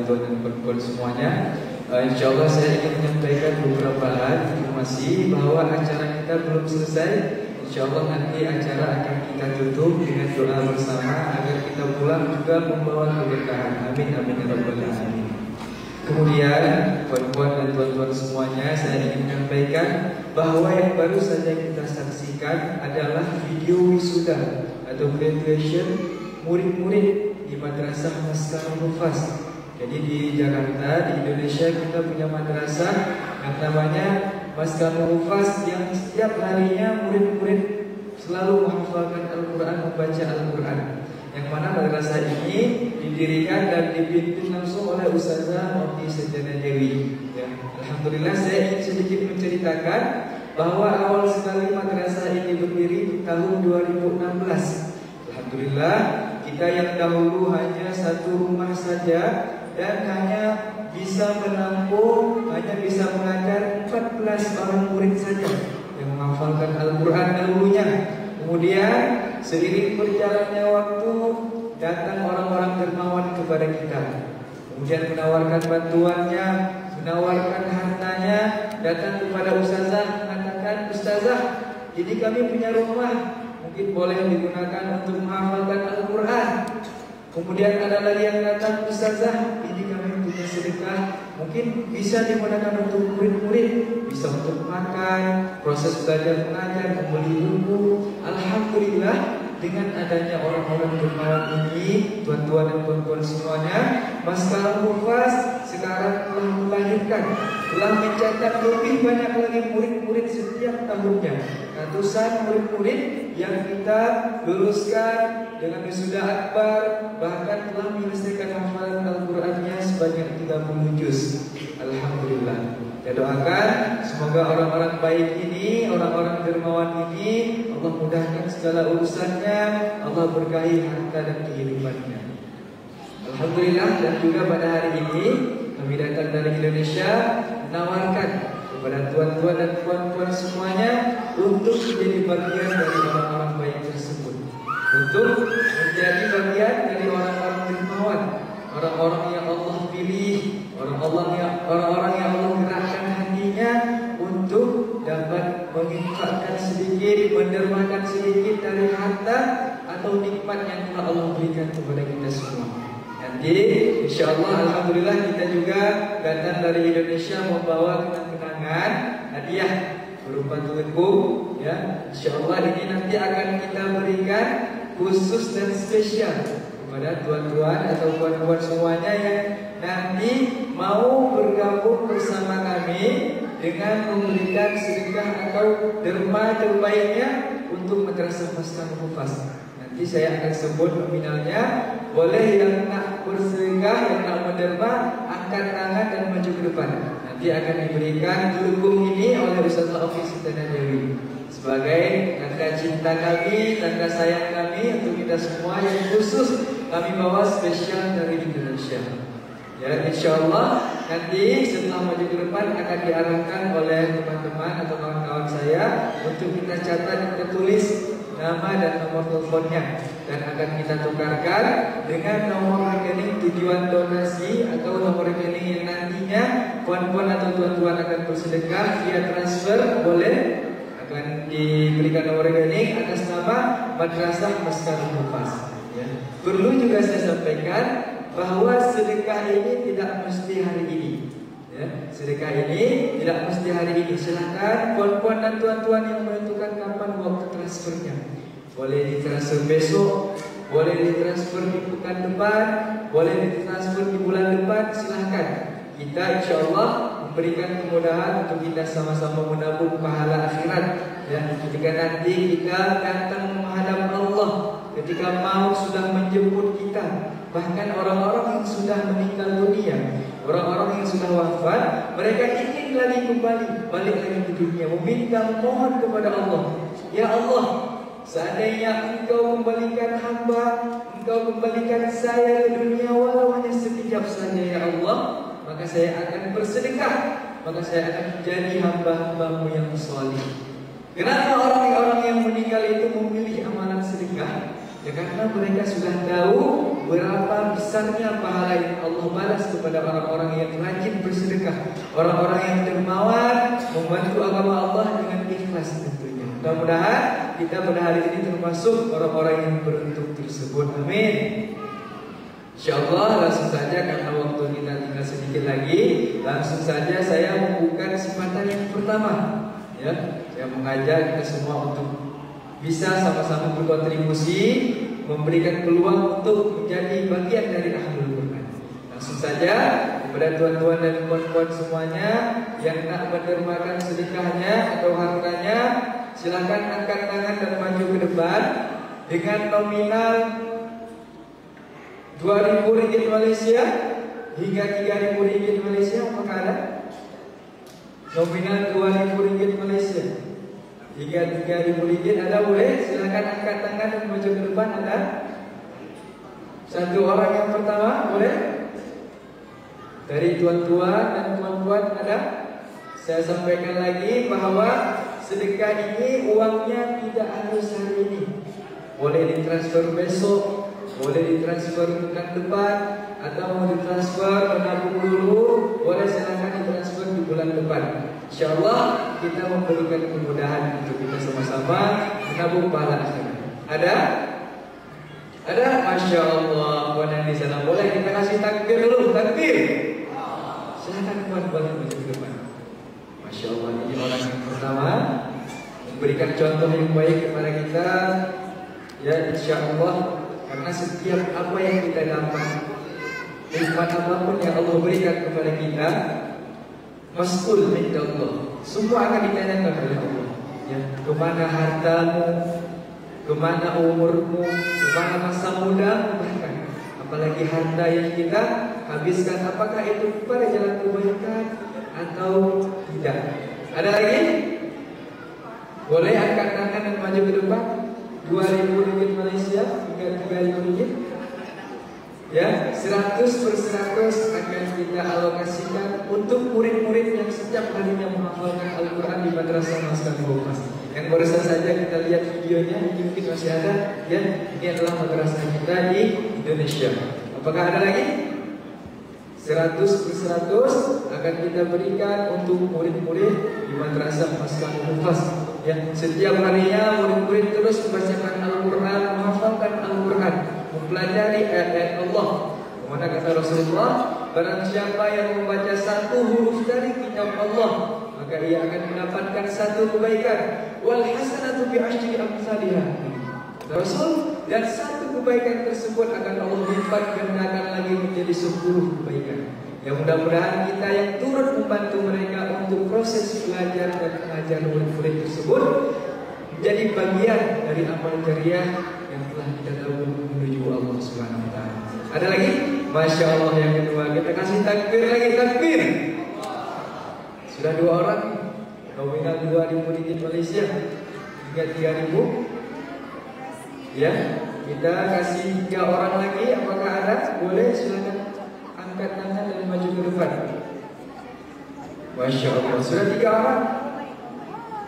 tuan-tuan dan puan-puan semuanya. InsyaAllah saya ingin menyampaikan beberapa hal informasi bahwa acara kita belum selesai. InsyaAllah nanti acara akan kita tutup dengan doa bersama agar kita pulang juga membawa keberkahan. Amin amin ya rabbal alamin. Kemudian puan-puan dan tuan-tuan semuanya, saya ingin menyampaikan bahwa yang baru saja kita saksikan adalah video wisuda atau graduation murid-murid di Madrasah Maskarul Hufaz. Jadi di Jakarta, di Indonesia kita punya madrasah yang namanya Maskarul Hufaz, yang setiap harinya murid-murid selalu menghafalkan Al-Quran, membaca Al-Quran. Yang mana madrasah ini didirikan dan dipimpin langsung oleh Ustazah Nurti Sejana Dewi. Ya, alhamdulillah saya ingin sedikit menceritakan bahwa awal sekali madrasah ini berdiri di tahun 2016. Alhamdulillah kita yang dahulu hanya satu rumah saja dan hanya bisa menampung, hanya bisa mengajar 14 orang murid saja yang menghafalkan Al-Quran dahulunya. Kemudian seiring berjalannya waktu datang orang-orang dermawan kepada kita, kemudian menawarkan bantuannya, menawarkan hartanya, datang kepada ustazah mengatakan, "Ustazah, ini kami punya rumah, mungkin boleh digunakan untuk menghafalkan Al-Quran." Kemudian ada lagi yang datang, "Ustazah, ini kami punya sedekah, mungkin bisa digunakan untuk murid-murid, bisa untuk makan, proses belajar mengajar, membeli buku." Alhamdulillah dengan adanya orang-orang dermawan ini, tuan-tuan dan puan-puan semuanya, Maskarul Hufaz sekarang telah melahirkan, telah mencetak lebih banyak lagi murid-murid setiap tahunnya. Ratusan murid-murid yang kita luluskan dengan wisuda akbar, bahkan telah menyelesaikan hafalan Al-Qurannya sebanyak 30 juz. Alhamdulillah. Kita doakan semoga orang-orang baik ini, orang-orang dermawan ini, Allah mudahkan segala urusannya, Allah berkahi harta dan kehidupannya. Alhamdulillah. Dan juga pada hari ini kami datang dari Indonesia menawarkan kepada tuan-tuan dan puan-puan semuanya untuk menjadi bagian dari orang-orang baik tersebut, untuk menjadi bagian dari orang-orang dermawan, orang-orang yang Allah pilih, orang-orang yang Allah gerakkan hatinya untuk dapat menginfakkan sedikit, mendermakan sedikit dari harta atau nikmat yang telah Allah berikan kepada kita semua. Nanti insyaallah alhamdulillah kita juga datang dari Indonesia membawa kenang-kenangan hadiah berupa tuliku, ya. Insyaallah ini nanti akan kita berikan khusus dan spesial kepada tuan-tuan atau puan-puan semuanya yang nanti mau bergabung bersama kami dengan memberikan sedekah atau derma terbaiknya untuk Madrasah Maskarul Hufaz. Nanti saya akan sebut nominalnya. Boleh yang nak bersedekah, yang nak menderma, angkat tangan dan maju ke depan. Nanti akan diberikan dukung ini oleh Ustazah Nurti Sejana Dewi sebagai tanda cinta kami, tanda sayang kami untuk kita semua yang khusus kami bawa spesial dari Indonesia. Ya, insyaallah nanti setelah maju ke depan akan diarahkan oleh teman-teman atau kawan-kawan saya untuk kita catat, kita tulis nama dan nomor teleponnya, dan akan kita tukarkan dengan nomor rekening tujuan donasi atau nomor rekening yang nantinya puan-puan atau tuan-tuan akan bersedekah via transfer, boleh akan diberikan nomor rekening atas nama Madrasah Maskarul Hufaz. Ya. Perlu juga saya sampaikan bahwa sedekah ini tidak mesti hari ini. Ya, sedekah ini tidak mesti hari ini. Silakan puan-puan dan tuan-tuan yang menentukan kapan waktu transfernya. Boleh ditransfer besok, boleh ditransfer di pekan depan, boleh ditransfer di bulan depan. Silakan. Kita insyaallah memberikan kemudahan untuk kita sama-sama menabung pahala akhirat. Ya, ketika nanti kita datang menghadap Allah, ketika maut sudah menjemput kita, bahkan orang-orang yang sudah meninggal dunia, orang-orang yang sudah wafat, mereka ingin lagi kembali, balik lagi ke dunia, meminta, mohon kepada Allah, "Ya Allah, seandainya Engkau kembalikan hamba, Engkau kembalikan saya ke dunia walau hanya sekejap saja ya Allah, maka saya akan bersedekah, maka saya akan menjadi hamba-hambamu yang saleh." Kenapa orang-orang yang meninggal itu memilih amalan sedekah? Ya karena mereka sudah tahu berapa besarnya pahala yang Allah balas kepada orang-orang yang rajin bersedekah, orang-orang yang dermawan membantu agama Allah dengan ikhlas tentunya. Mudah-mudahan kita pada hari ini termasuk orang-orang yang beruntung tersebut. Amin. InsyaAllah langsung saja karena waktu kita tinggal sedikit lagi, langsung saja saya membuka kesempatan yang pertama. Ya, saya mengajak kita semua untuk bisa sama-sama berkontribusi, memberikan peluang untuk menjadi bagian dari Ahlul Quran. Langsung saja kepada tuan-tuan dan puan-puan semuanya yang nak mendermakan sedekahnya atau hartanya, silakan angkat tangan dan maju ke depan dengan nominal Rp2.000 Malaysia hingga Rp3.000 Malaysia. Apakah ada? Nominal Rp2.000 Malaysia hingga Rp3.000 ada, boleh? Silakan angkat tangan dan maju ke depan. Ada? Satu orang yang pertama, boleh? Dari tuan-tuan dan puan-puan ada? Saya sampaikan lagi bahwa sedekah ini uangnya tidak harus hari ini. Boleh ditransfer besok, boleh ditransfer pekan depan, atau mau ditransfer menabung dulu, boleh silakan ditransfer di bulan depan. InsyaAllah kita memberikan kemudahan untuk kita sama-sama menabung pahala akhirat. Ada? Ada? Masya Allah, puan yang di sana. Boleh kita kasih takbir dulu, takbir. Silakan puan-puan yang maju ke depan. Masya Allah, ini orang yang pertama memberikan contoh yang baik kepada kita. Ya, InsyaAllah. Karena setiap apa yang kita dapat, nikmat apapun yang Allah berikan kepada kita, mas'ul minta Allah, semua akan ditanyakan oleh Allah. Ya, kemana hartamu, kemana umurmu, kemana masa muda, bahkan apalagi harta yang kita habiskan, apakah itu kepada jalan kebaikan atau tidak. Ada lagi? Boleh angkat tangan dan maju ke depan. Rp2.000 Malaysia hingga Rp3.000. Ya, 100% akan kita alokasikan untuk murid-murid yang setiap harinya menghafalkan Al-Quran di Madrasah Maskal Bokas. Yang barusan saja kita lihat videonya, mungkin masih ada. Ya, ini adalah madrasah kita di Indonesia. Apakah ada lagi? 100% akan kita berikan untuk murid-murid di Madrasah Maskal Bokas. Ya, setiap harinya murid-murid terus membacakan Al-Quran, menghafalkan Al-Quran, mempelajari ayat-ayat Allah. Mana kata Rasulullah, barang siapa yang membaca satu huruf dari kitab Allah, maka ia akan mendapatkan satu kebaikan. Wal hasanatu bi asyri amsalihha. Rasul, dan satu kebaikan tersebut akan Allah lipat gandakan lagi menjadi 10 kebaikan. Ya, mudah-mudahan kita yang turut membantu mereka untuk proses belajar dan mengajar murid-murid tersebut menjadi bagian dari amal jariah yang telah kita tabung menuju Allah Subhanahu wa taala. Ada lagi? Masya Allah, yang kedua kita kasih takbir lagi, takbir. Sudah 2 orang, nominal Rp2.000 Malaysia hingga Rp3.000. Ya, kita kasih 3 orang lagi. Apakah ada? Boleh, silakan angkat tangan dan maju ke depan. Masya Allah, sudah 3 orang.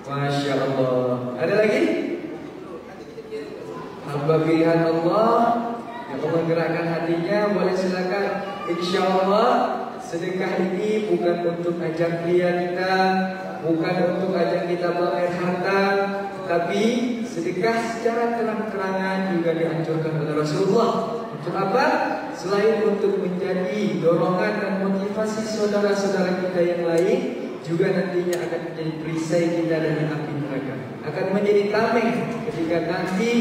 Masya Allah. Ada lagi? Hamba pilihan Allah yang Allah gerakkan hatinya, boleh silakan. Insya Allah sedekah ini bukan untuk ajang ria kita, bukan untuk ajang kita pamer harta, tapi sedekah secara terang-terangan juga dianjurkan oleh Rasulullah. Untuk apa? Selain untuk menjadi dorongan dan motivasi saudara-saudara kita yang lain, juga nantinya akan menjadi perisai kita dari api neraka, akan menjadi tameng ketika nanti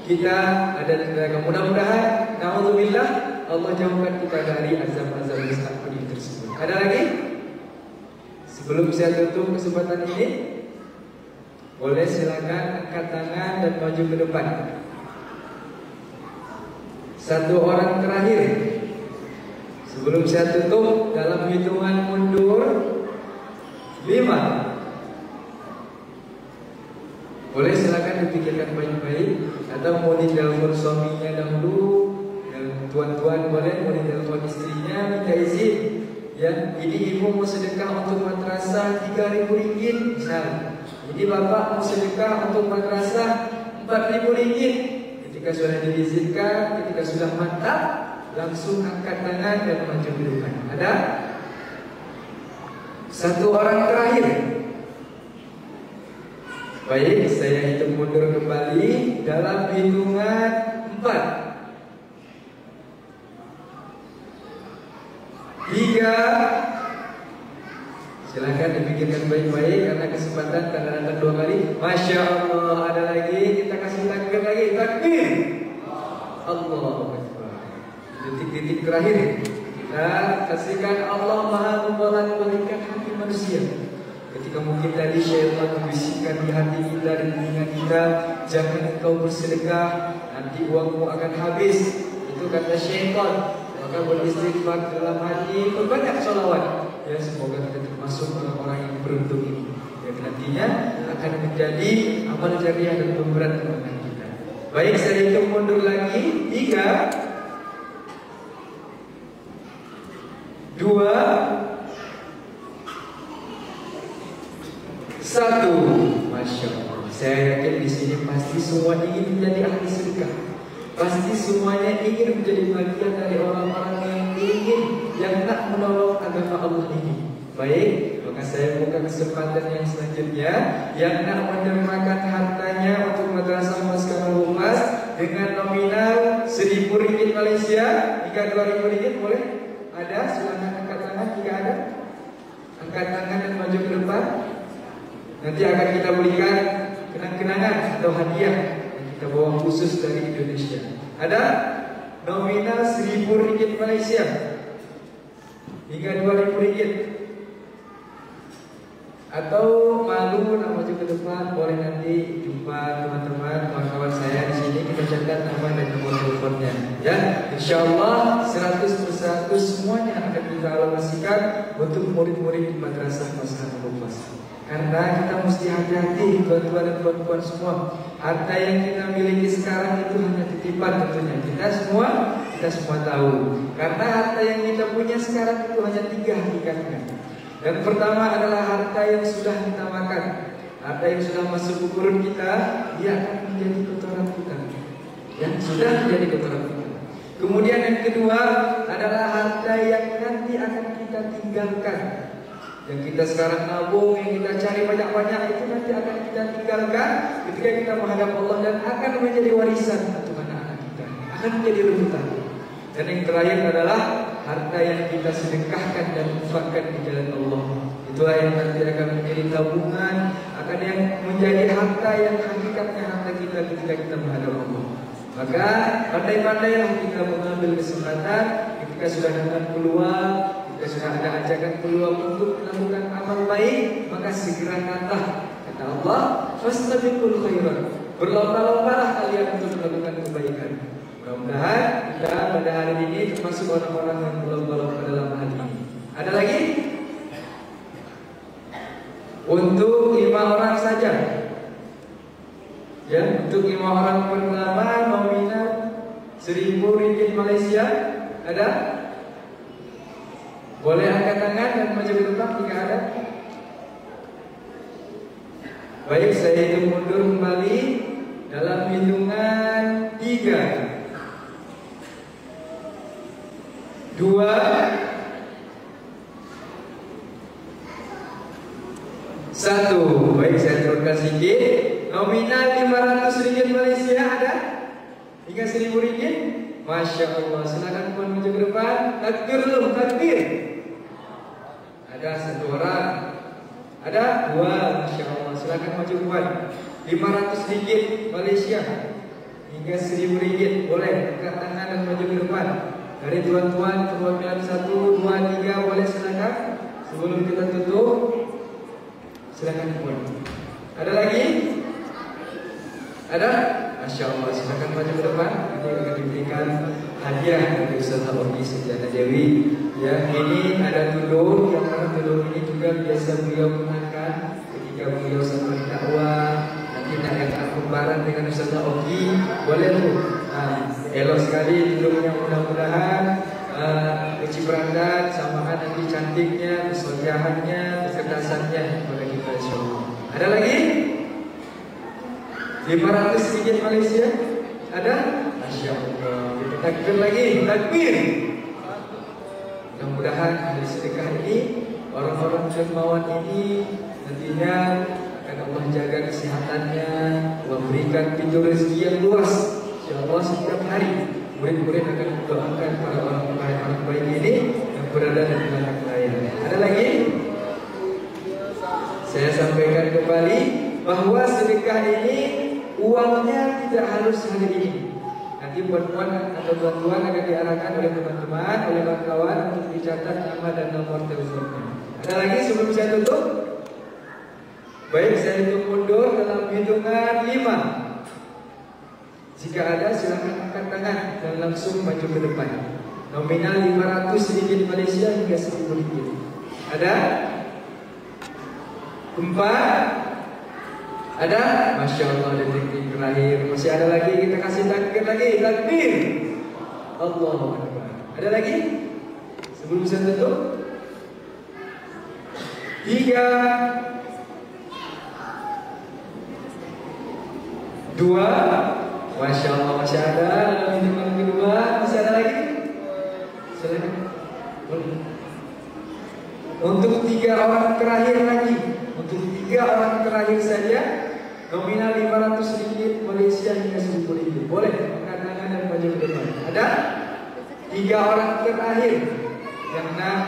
kita ada di neraka. Mudah-mudahan, na'udzubillah, Allah jauhkan kita dari azab-azab besar pedih tersebut. Ada lagi? Sebelum saya tutup kesempatan ini, boleh silakan angkat tangan dan maju ke depan. 1 orang terakhir sebelum saya tutup dalam hitungan mundur 5. Boleh silakan dipikirkan baik-baik, atau mau ditelepon suaminya dahulu, dan tuan-tuan boleh mau ditelepon istrinya minta izin. Ya, ini ibu mau sedekah untuk madrasah Rp3.000 misalnya. Jadi bapak mau sedekah untuk madrasah Rp4.000. Ketika Ketika sudah diizinkan, ketika sudah mantap, langsung angkat tangan dan maju ke depan. Ada? Satu orang terakhir. Baik, saya hitung mundur kembali dalam hitungan 4, 3. Silakan dipikirkan baik-baik karena kesempatan karena datang 2 kali. Masya Allah, ada lagi. Kita kasih takbir lagi. Takbir. Allahu Akbar. Detik-detik terakhir kita kasihkan Allah Maha membolak-balikkan hati manusia. Ketika mungkin tadi syaitan membisikkan di hati kita dan telinga kita, jangan engkau bersedekah, nanti uangmu akan habis. Itu kata syaitan. Maka beristighfar dalam hati, berbanyak sholawat. Ya, semoga kita termasuk orang-orang yang beruntung ini. Yang nantinya akan menjadi amal jariah dan pemberat kebaikan kita. Baik, saya hitung mundur lagi. 3, 2, 1. Masya Allah. Saya yakin di sini pasti semua ingin menjadi ahli sedekah. Pasti semuanya ingin menjadi bagian dari orang-orang yang ingin, yang nak menolong agama Allah ini. Baik, maka saya buka kesempatan yang selanjutnya, yang nak menerima hartanya untuk madrasah Maskana Humas dengan nominal 1.000 ringgit Malaysia hingga 2.000 ringgit, boleh? Ada? Silakan angkat tangan jika ada. Angkat tangan dan maju ke depan. Nanti akan kita berikan kenang-kenangan atau hadiah yang kita bawa khusus dari Indonesia. Ada? Nominal 1.000 ringgit Malaysia hingga 2.000 ringgit. Atau malu nak maju ke depan, boleh nanti jumpa teman-teman, kawan-kawan saya di sini, kita catat nama dan nomor teleponnya. Ya, insyaallah 100% semuanya akan kita alokasikan untuk murid-murid di madrasah Maskana Humas. Karena kita mesti hati-hati, tuan-tuan dan puan-puan semua. Harta yang kita miliki sekarang itu hanya titipan tentunya. Kita semua tahu. Karena harta yang kita punya sekarang itu hanya 3 hakikatnya. Yang pertama adalah harta yang sudah kita makan. Harta yang sudah masuk ke perut kita, dia akan menjadi kotoran kita. Yang sudah menjadi kotoran kita. Kemudian yang kedua adalah harta yang nanti akan kita tinggalkan. Yang kita sekarang nabung, yang kita cari banyak-banyak, itu nanti akan kita tinggalkan ketika kita menghadap Allah dan akan menjadi warisan untuk anak-anak kita, akan menjadi rebutan. Dan yang terakhir adalah harta yang kita sedekahkan dan infakkan di jalan Allah. Itulah yang nanti akan menjadi tabungan, akan yang menjadi harta yang hakikatnya harta kita ketika kita menghadap Allah. Maka pandai-pandailah kita mengambil kesempatan ketika sudah dapat peluang, ketika sudah ada ajakan peluang untuk melakukan amal baik, maka segera kata Allah, fastabiqul khairat. Berlomba-lombalah kalian untuk melakukan kebaikan. Mudah-mudahan kita pada hari ini termasuk orang-orang yang berlomba-lomba dalam hal ini. Ada lagi? Untuk 5 orang saja. Ya, untuk 5 orang pertama nominal 1.000 ringgit Malaysia. Ada? Boleh angkat tangan dan maju ke depan jika ada. Baik, saya hitung mundur kembali dalam hitungan 3, 2, 1. Baik, saya turunkan sedikit. Nominal 500 ringgit Malaysia ada? Hingga 1.000 ringgit? Masya Allah. Silakan puan maju ke depan. Takbir dulu, takbir. Ada 1 orang. Ada 2. Masya Allah. Silakan maju puan. 500 ringgit Malaysia hingga 1.000 ringgit. Boleh angkat tangan dan maju ke depan. Dari tuan-tuan perwakilan 1, 2, 3, boleh silakan. Sebelum kita tutup, silakan puan. Ada lagi? Ada? Masya Allah, silakan maju ke depan. Nanti akan diberikan hadiah dari Ustazah Oki Setiana Dewi. Ya, ini ada tudung, yang mana tudung ini juga biasa beliau gunakan ketika beliau sampai dakwah. Nanti nak yang bareng dengan Ustazah Oki, boleh tuh. Elok sekali tudungnya, mudah-mudahan kecipranan, samaan nanti cantiknya, kesogiahannya, kecerdasannya kepada kita insyaallah. Ada lagi? 500 ringgit Malaysia? Ada? Masya Allah. Kita takbir lagi. Takbir. Mudah-mudahan dari sedekah ini orang-orang dermawan ini nantinya akan Allah jaga kesehatannya, Allah berikan pintu rezeki yang luas. Insyaallah setiap hari murid-murid akan mendoakan para orang baik ini yang berada di belakang layar. Ada lagi? Saya sampaikan kembali bahwa sedekah ini uangnya tidak harus hari ini. Nanti bantuan atau bantuan akan diarahkan oleh teman-teman, oleh kawan-kawan untuk dicatat nama dan nomor teleponnya. Ada lagi sebelum saya tutup? Baik, saya hitung mundur dalam hitungan 5. Jika ada silakan angkat tangan dan langsung maju ke depan. Nominal 500 ringgit Malaysia hingga 1000 ringgit. Ada? 4. Ada? Masya Allah, detik terakhir. Masih ada lagi, kita kasih takbir lagi. Takbir. Allahu Akbar. Ada lagi? Sebelum saya tutup. 3, 2. Masya Allah, masih ada. Dalam hitungan kedua, masih ada lagi? Silakan. Untuk 3 orang terakhir lagi. Untuk 3 orang terakhir saja, nominal 500 ringgit Malaysia hingga 1000 ringgit. Boleh angkat tangan dan maju ke depan. Ada? 3 orang terakhir yang nak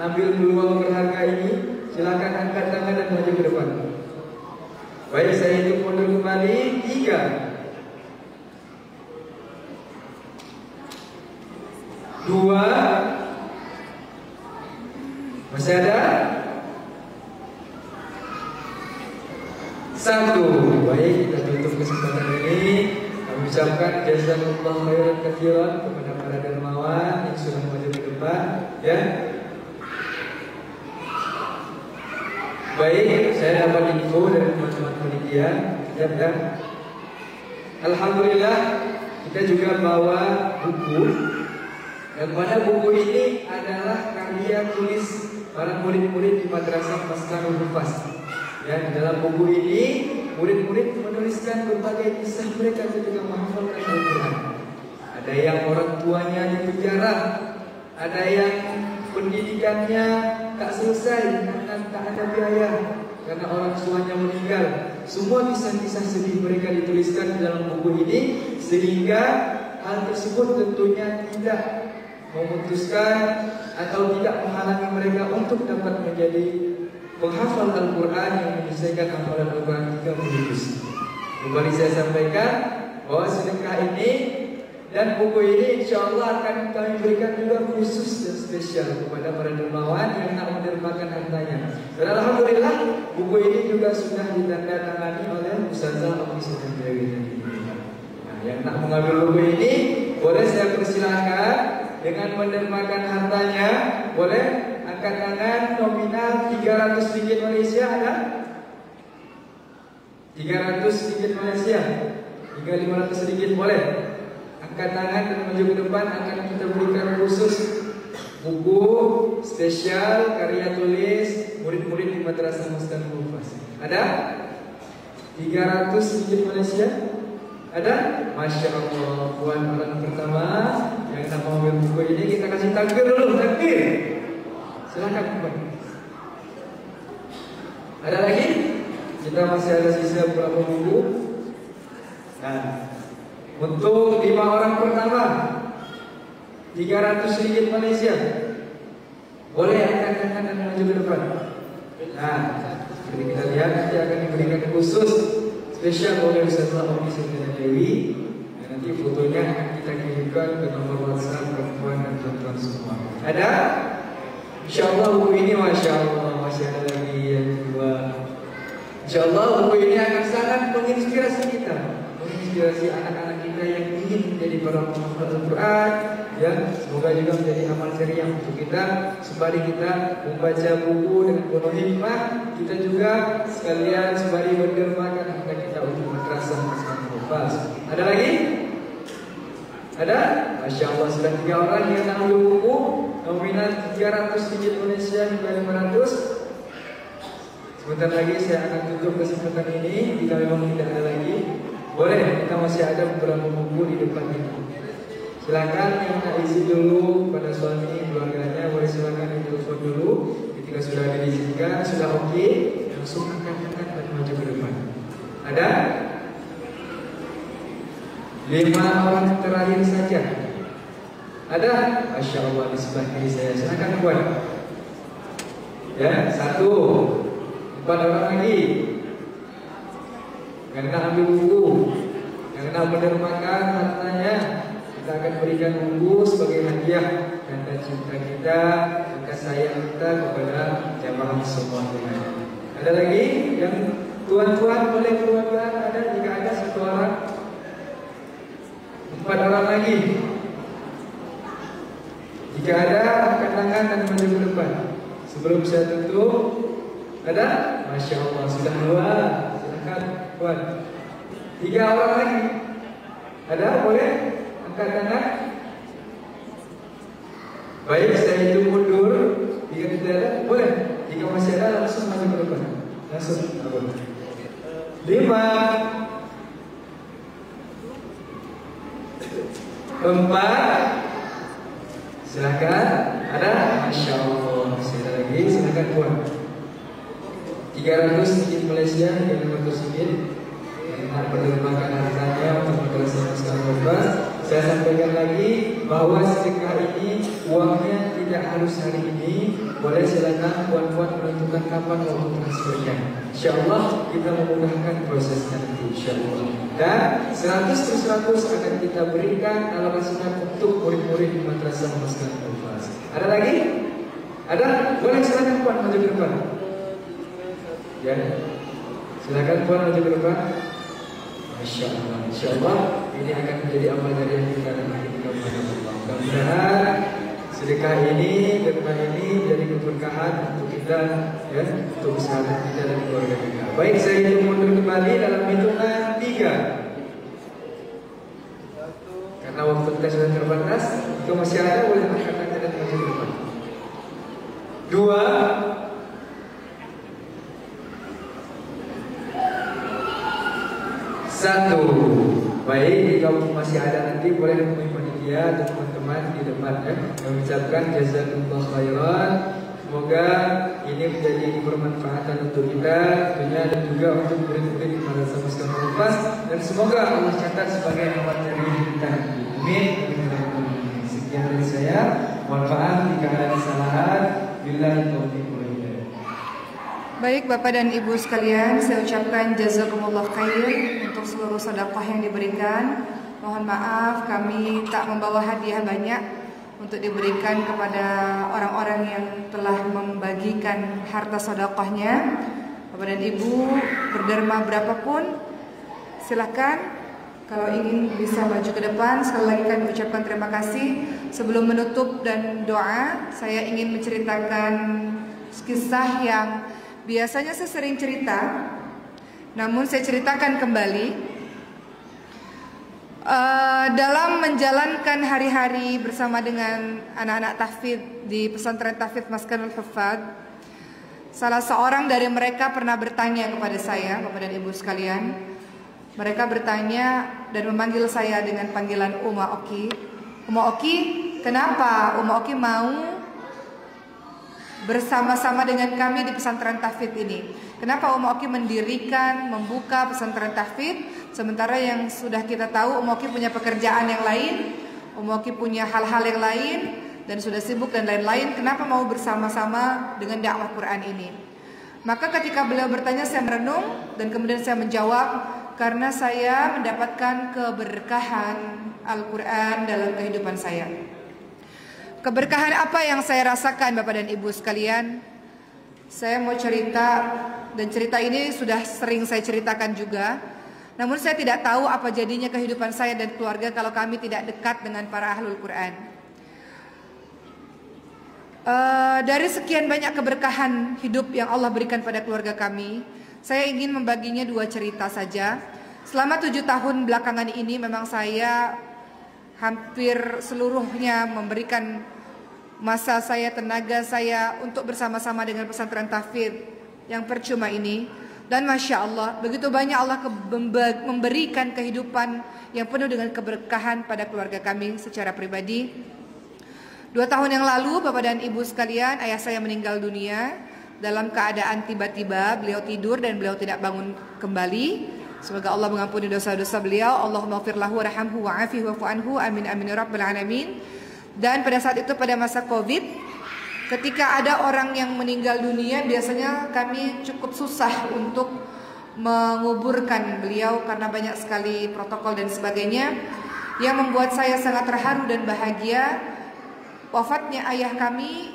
ambil peluang berharga ini, silakan angkat tangan dan maju ke depan. Baik, saya hitung mundur kembali. 3, 2. Masih ada? 1. Baik, kita tutup kesempatan ini. Kami ucapkan jazakumullah khairan katsiran kepada para dermawan yang sudah maju ke depan, ya. Baik, saya dapat info dari teman-teman panitia, ya. Alhamdulillah, kita juga bawa buku. Yang mana buku ini adalah karya tulis para murid-murid di Madrasah Maskanul Hufaz. Ya, dalam buku ini murid-murid menuliskan berbagai kisah mereka ketika menghafalkan Al-Quran. Ada yang orang tuanya di penjara, ada yang pendidikannya tak selesai karena tak ada biaya, karena orang tuanya meninggal. Semua kisah-kisah sedih mereka dituliskan di dalam buku ini, sehingga hal tersebut tentunya tidak memutuskan atau tidak menghalangi mereka untuk dapat menjadi penghafal Al-Quran yang menyelesaikan hafalan Al-Quran 30 juz. Kembali saya sampaikan bahwa sedekah ini dan buku ini insya Allah akan kami berikan juga khusus dan spesial kepada para dermawan yang nak mendermakan hartanya. Dan alhamdulillah buku ini juga sudah ditandatangani oleh Ustazah Oki Sukandewi. Nah, yang nak mengambil buku ini boleh saya persilahkan dengan mendermakan hartanya. Boleh angkat tangan. Nominal 300 ringgit Malaysia. Ada? 300 ringgit Malaysia hingga 500 ringgit boleh. Angkat tangan dan maju ke depan. Akan kita berikan khusus buku spesial karya tulis murid-murid di Madrasah Maskanul Hufaz. Ada? 300 ringgit Malaysia. Ada? Masya Allah. Buat orang pertama yang nak mengambil buku ini, kita kasih takbir dulu. Takbir. Silakan kembali. Ada lagi? Kita masih ada sisa beberapa buku. Nah, untuk 5 orang pertama 300 ringgit Malaysia. Boleh angkat tangan dan maju ke depan. Nah, seperti kita lihat nanti akan diberikan khusus spesial oleh Ustazah Oki Sukandewi. Nanti fotonya akan kita kirimkan ke nomor WhatsApp perempuan dan teman-teman semua. Ada? Insya Allah buku ini Masya Allah masih ada lagi yang kedua. Insya Allah buku ini akan sangat menginspirasi kita, menginspirasi anak-anak kita yang ingin menjadi para penghafal Al-Quran. Ya, semoga juga menjadi amal jariah untuk kita. Sembari kita membaca buku dengan penuh hikmah, kita juga sekalian sembari mendermakan harta kita untuk Madrasah Maskanul Hufaz. Ada lagi? Ada? Masya Allah sudah 3 orang yang ambil buku. Nominal 300 ringgit Malaysia hingga 500. Sebentar lagi saya akan tutup kesempatan ini. Jika memang tidak ada lagi, Boleh, kita masih ada beberapa buku di depan ini. Silakan yang nak isi dulu pada suami keluarganya, boleh silakan ditelepon dulu. Ketika sudah diizinkan, sudah oke, langsung angkat dan maju ke depan. Ada 5 orang terakhir saja. Ada? Masya Allah di sebelah kiri saya. Silakan buat. Ya, 1. 4 orang lagi. Yang nak ambil buku, yang nak menermakan hartanya, kita akan berikan buku sebagai hadiah tanda cinta kita, tanda sayang kita kepada jamaah semuanya. Ada lagi yang tuan-tuan boleh keluarkan? Ada? Jika ada 1 orang, 4 orang lagi. Jika ada, angkat tangan dan maju ke depan. Sebelum saya tutup, ada? Masya Allah, sudah 2. Silakan, tuan. 3 orang lagi. Ada? Boleh? Angkat tangan. Baik, saya hitung mundur. Jika tidak ada, boleh. Jika masih ada, langsung maju ke depan. Langsung. 5, 4. Silakan. Ada? Masya Allah. Sekali lagi, silakan buat. 300 sedikit Malaysia, 500 sedikit. Yang menermakan hartanya untuk melaksanakan korban. Saya sampaikan lagi bahwa sedekah ini uangnya tidak harus hari ini. Boleh silakan puan-puan menentukan kapan waktu transfernya. InsyaAllah kita memudahkan prosesnya nanti, InsyaAllah. Dan 100 per 100 akan kita berikan alokasikan untuk murid-murid di madrasah Maskan Al-Fas. Ada lagi? Ada? Boleh silakan puan maju ke depan. Ya, silakan puan maju ke depan. Masya Allah, Insya Allah ini akan menjadi amal jariah kita nanti kepada Allah. Mudah-mudahan sedekah ini, derma ini jadi keberkahan untuk kita, ya, untuk sahabat kita dan keluarga kita. Baik, saya ingin mundur kembali dalam hitungan 3. Karena waktu kita sudah terbatas, jika masih ada boleh angkat tangan dan maju ke depan. 2, 1. Baik, jika masih ada nanti boleh menemui panitia dan teman-teman di depan, ya. Kami ucapkan jazakumullah khairan. Semoga ini menjadi bermanfaatan untuk kita, tentunya, dan juga untuk murid-murid di Madrasah Maskan Al-Fas, dan semoga Allah catat sebagai amal jariah kita. Amin. Sekian dari saya. Mohon maaf jika ada kesalahan. Billahi taufiq wal hidayah. Baik Bapak dan Ibu sekalian, saya ucapkan jazakumullah khair untuk seluruh sedekah yang diberikan. Mohon maaf kami tak membawa hadiah banyak untuk diberikan kepada orang-orang yang telah membagikan harta sedekahnya. Bapak dan Ibu berderma berapapun, silakan. Kalau ingin bisa maju ke depan. Sekali lagi kami ucapkan terima kasih. Sebelum menutup dan doa, saya ingin menceritakan kisah yang biasanya saya sering cerita, namun saya ceritakan kembali. Dalam menjalankan hari-hari bersama dengan anak-anak tahfidz di pesantren tahfidz Maskan Al-Huffaz, salah seorang dari mereka pernah bertanya kepada saya, Bapak dan Ibu sekalian. Mereka bertanya dan memanggil saya dengan panggilan Uma Oki. Uma Oki, kenapa Uma Oki mau bersama-sama dengan kami di pesantren tahfidz ini? Kenapa Uma Oki mendirikan, membuka pesantren tahfidz, sementara yang sudah kita tahu Uma Oki punya pekerjaan yang lain, Uma Oki punya hal-hal yang lain dan sudah sibuk dan lain-lain. Kenapa mau bersama-sama dengan dakwah Quran ini? Maka ketika beliau bertanya, saya merenung dan kemudian saya menjawab, karena saya mendapatkan keberkahan Al-Quran dalam kehidupan saya. Keberkahan apa yang saya rasakan Bapak dan Ibu sekalian? Saya mau cerita, dan cerita ini sudah sering saya ceritakan juga. Namun saya tidak tahu apa jadinya kehidupan saya dan keluarga kalau kami tidak dekat dengan para ahlul Quran. Dari sekian banyak keberkahan hidup yang Allah berikan pada keluarga kami, saya ingin membaginya 2 cerita saja. Selama 7 tahun belakangan ini memang saya hampir seluruhnya memberikan masa saya, tenaga saya untuk bersama-sama dengan pesantren tahfidz yang percuma ini. Dan Masya Allah, begitu banyak Allah memberikan kehidupan yang penuh dengan keberkahan pada keluarga kami secara pribadi. 2 tahun yang lalu, Bapak dan Ibu sekalian, ayah saya meninggal dunia dalam keadaan tiba-tiba. Beliau tidur dan beliau tidak bangun kembali. Semoga Allah mengampuni dosa-dosa beliau. Allahumma ighfir lahu warhamhu wa'afihi wa'fu anhu. Amin amin ya rabbal alamin. Dan pada saat itu, pada masa Covid, ketika ada orang yang meninggal dunia, biasanya kami cukup susah untuk menguburkan beliau karena banyak sekali protokol dan sebagainya, yang membuat saya sangat terharu dan bahagia. Wafatnya ayah kami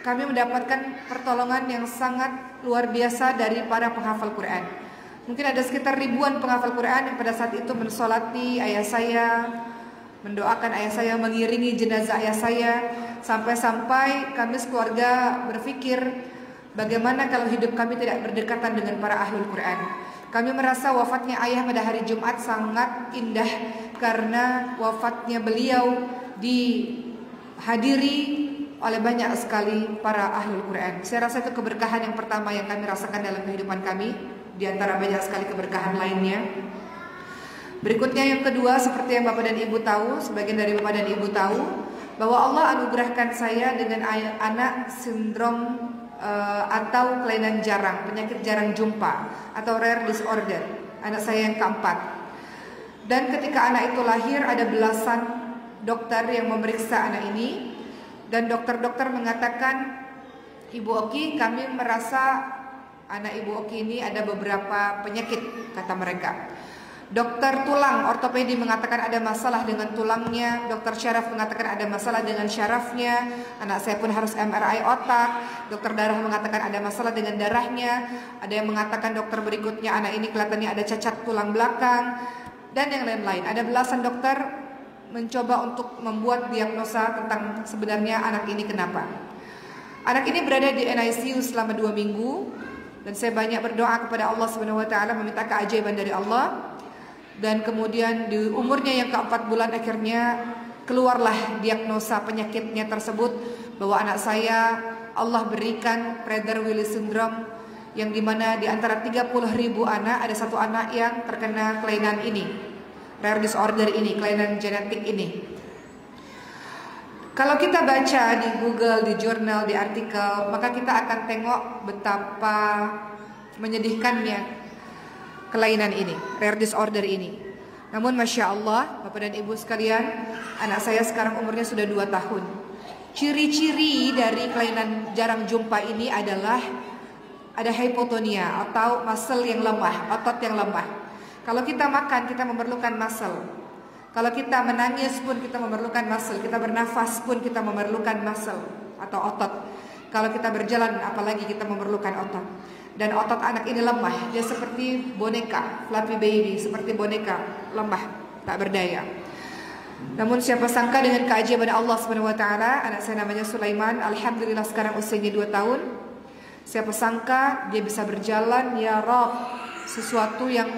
mendapatkan pertolongan yang sangat luar biasa dari para penghafal Quran. Mungkin ada sekitar ribuan penghafal Quran yang pada saat itu mensolati ayah saya, mendoakan ayah saya, mengiringi jenazah ayah saya, sampai-sampai kami sekeluarga berpikir bagaimana kalau hidup kami tidak berdekatan dengan para ahlul Quran. Kami merasa wafatnya ayah pada hari Jumat sangat indah karena wafatnya beliau dihadiri oleh banyak sekali para ahlul Quran. Saya rasa itu keberkahan yang pertama yang kami rasakan dalam kehidupan kami, di antara banyak sekali keberkahan lainnya. Berikutnya yang kedua, seperti yang Bapak dan Ibu tahu, sebagian dari Bapak dan Ibu tahu, bahwa Allah anugerahkan saya dengan anak sindrom atau kelainan jarang, penyakit jarang jumpa atau rare disorder, anak saya yang keempat. Dan ketika anak itu lahir, ada belasan dokter yang memeriksa anak ini, dan dokter-dokter mengatakan, Ibu Oki, kami merasa anak Ibu Oki ini ada beberapa penyakit, kata mereka. Dokter tulang ortopedi mengatakan ada masalah dengan tulangnya. Dokter syaraf mengatakan ada masalah dengan syarafnya. Anak saya pun harus MRI otak. Dokter darah mengatakan ada masalah dengan darahnya. Ada yang mengatakan dokter berikutnya anak ini kelihatannya ada cacat tulang belakang, dan yang lain-lain. Ada belasan dokter mencoba untuk membuat diagnosa tentang sebenarnya anak ini kenapa. Anak ini berada di NICU selama 2 minggu, dan saya banyak berdoa kepada Allah Subhanahu wa taala meminta keajaiban dari Allah. Dan kemudian di umurnya yang ke-4 bulan akhirnya keluarlah diagnosa penyakitnya tersebut, bahwa anak saya Allah berikan Prader-Willi syndrome, yang dimana di antara 30.000 anak ada 1 anak yang terkena kelainan ini, rare disorder ini, kelainan genetik ini. Kalau kita baca di Google, di jurnal, di artikel, maka kita akan tengok betapa menyedihkannya kelainan ini, rare disorder ini. Namun Masya Allah, Bapak dan Ibu sekalian, anak saya sekarang umurnya sudah 2 tahun. Ciri-ciri dari kelainan jarang jumpa ini adalah ada hypotonia atau muscle yang lemah, otot yang lemah. Kalau kita makan, kita memerlukan muscle. Kalau kita menangis pun kita memerlukan muscle. Kita bernafas pun kita memerlukan muscle atau otot. Kalau kita berjalan, apalagi kita memerlukan otot. Dan otot anak ini lemah. Dia seperti boneka, fluffy baby, seperti boneka, lemah, tak berdaya. Namun siapa sangka dengan keajaiban Allah SWT, anak saya namanya Sulaiman, alhamdulillah sekarang usianya 2 tahun. Siapa sangka dia bisa berjalan, ya Rabb, sesuatu yang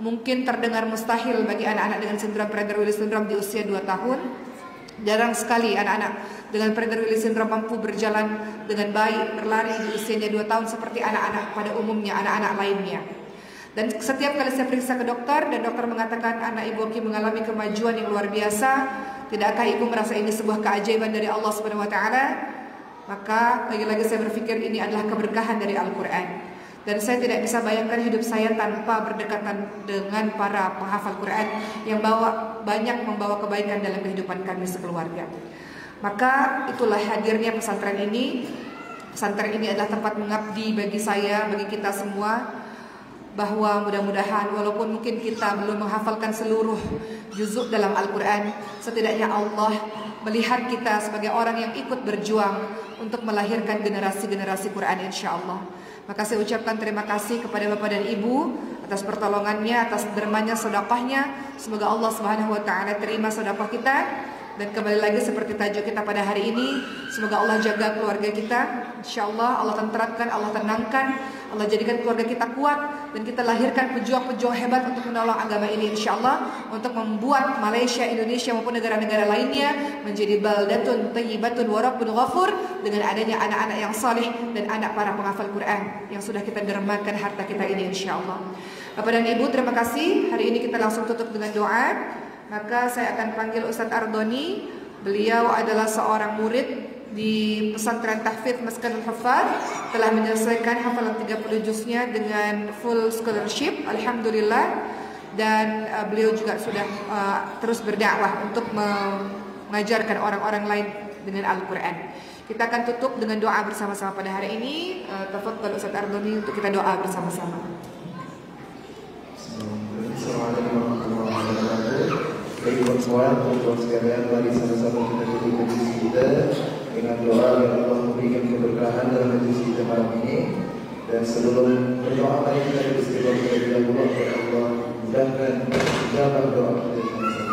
mungkin terdengar mustahil bagi anak-anak dengan sindrom Prader-Willi syndrome di usia 2 tahun. Jarang sekali anak-anak dengan Prader-Willi syndrome mampu berjalan dengan baik, berlari di usianya 2 tahun seperti anak-anak pada umumnya, anak-anak lainnya. Dan setiap kali saya periksa ke dokter, dan dokter mengatakan anak Ibu Oki mengalami kemajuan yang luar biasa, tidakkah Ibu merasa ini sebuah keajaiban dari Allah Subhanahu wa taala? Maka lagi-lagi saya berpikir ini adalah keberkahan dari Al-Quran. Dan saya tidak bisa bayangkan hidup saya tanpa berdekatan dengan para penghafal Quran yang banyak membawa kebaikan dalam kehidupan kami sekeluarga. Maka itulah hadirnya pesantren ini. Pesantren ini adalah tempat mengabdi bagi saya, bagi kita semua, bahwa mudah-mudahan walaupun mungkin kita belum menghafalkan seluruh juzuk dalam Al-Quran, setidaknya Allah melihat kita sebagai orang yang ikut berjuang untuk melahirkan generasi-generasi Quran, insya Allah. Maka saya ucapkan terima kasih kepada Bapak dan Ibu atas pertolongannya, atas dermanya, sedekahnya. Semoga Allah Subhanahu wa taala terima sedekah kita Dan kembali lagi seperti tajuk kita pada hari ini, semoga Allah jaga keluarga kita. InsyaAllah Allah tenteramkan, Allah tenangkan, Allah jadikan keluarga kita kuat, dan kita lahirkan pejuang-pejuang hebat untuk menolong agama ini insyaAllah, untuk membuat Malaysia, Indonesia maupun negara-negara lainnya menjadi baldatun thayyibatun wa rabbun ghafur, dengan adanya anak-anak yang saleh dan anak para penghafal Quran yang sudah kita dermakan harta kita ini insyaAllah. Bapak dan Ibu, terima kasih. Hari ini kita langsung tutup dengan doa. Maka saya akan panggil Ustadz Ardhoni. Beliau adalah seorang murid di pesantren tahfidz Maskanul Huffaz, telah menyelesaikan hafalan 30 juznya dengan full scholarship, alhamdulillah. Dan beliau juga sudah terus berdakwah untuk mengajarkan orang-orang lain dengan Al-Quran. Kita akan tutup dengan doa bersama-sama pada hari ini. Tafadhal Ustadz Ardhoni untuk kita doa bersama-sama. Assalamualaikum warahmatullahi wabarakatuh. Baik teman-teman sekalian, mari sama-sama kita tutup majelis kita dengan doa yang Allah memberikan keberkahan dalam majelis kita malam ini. Dan sebelum berdoa, mari kita beristighfar terlebih dahulu kepada Allah, mudahkan ijabah doa kita sama-sama.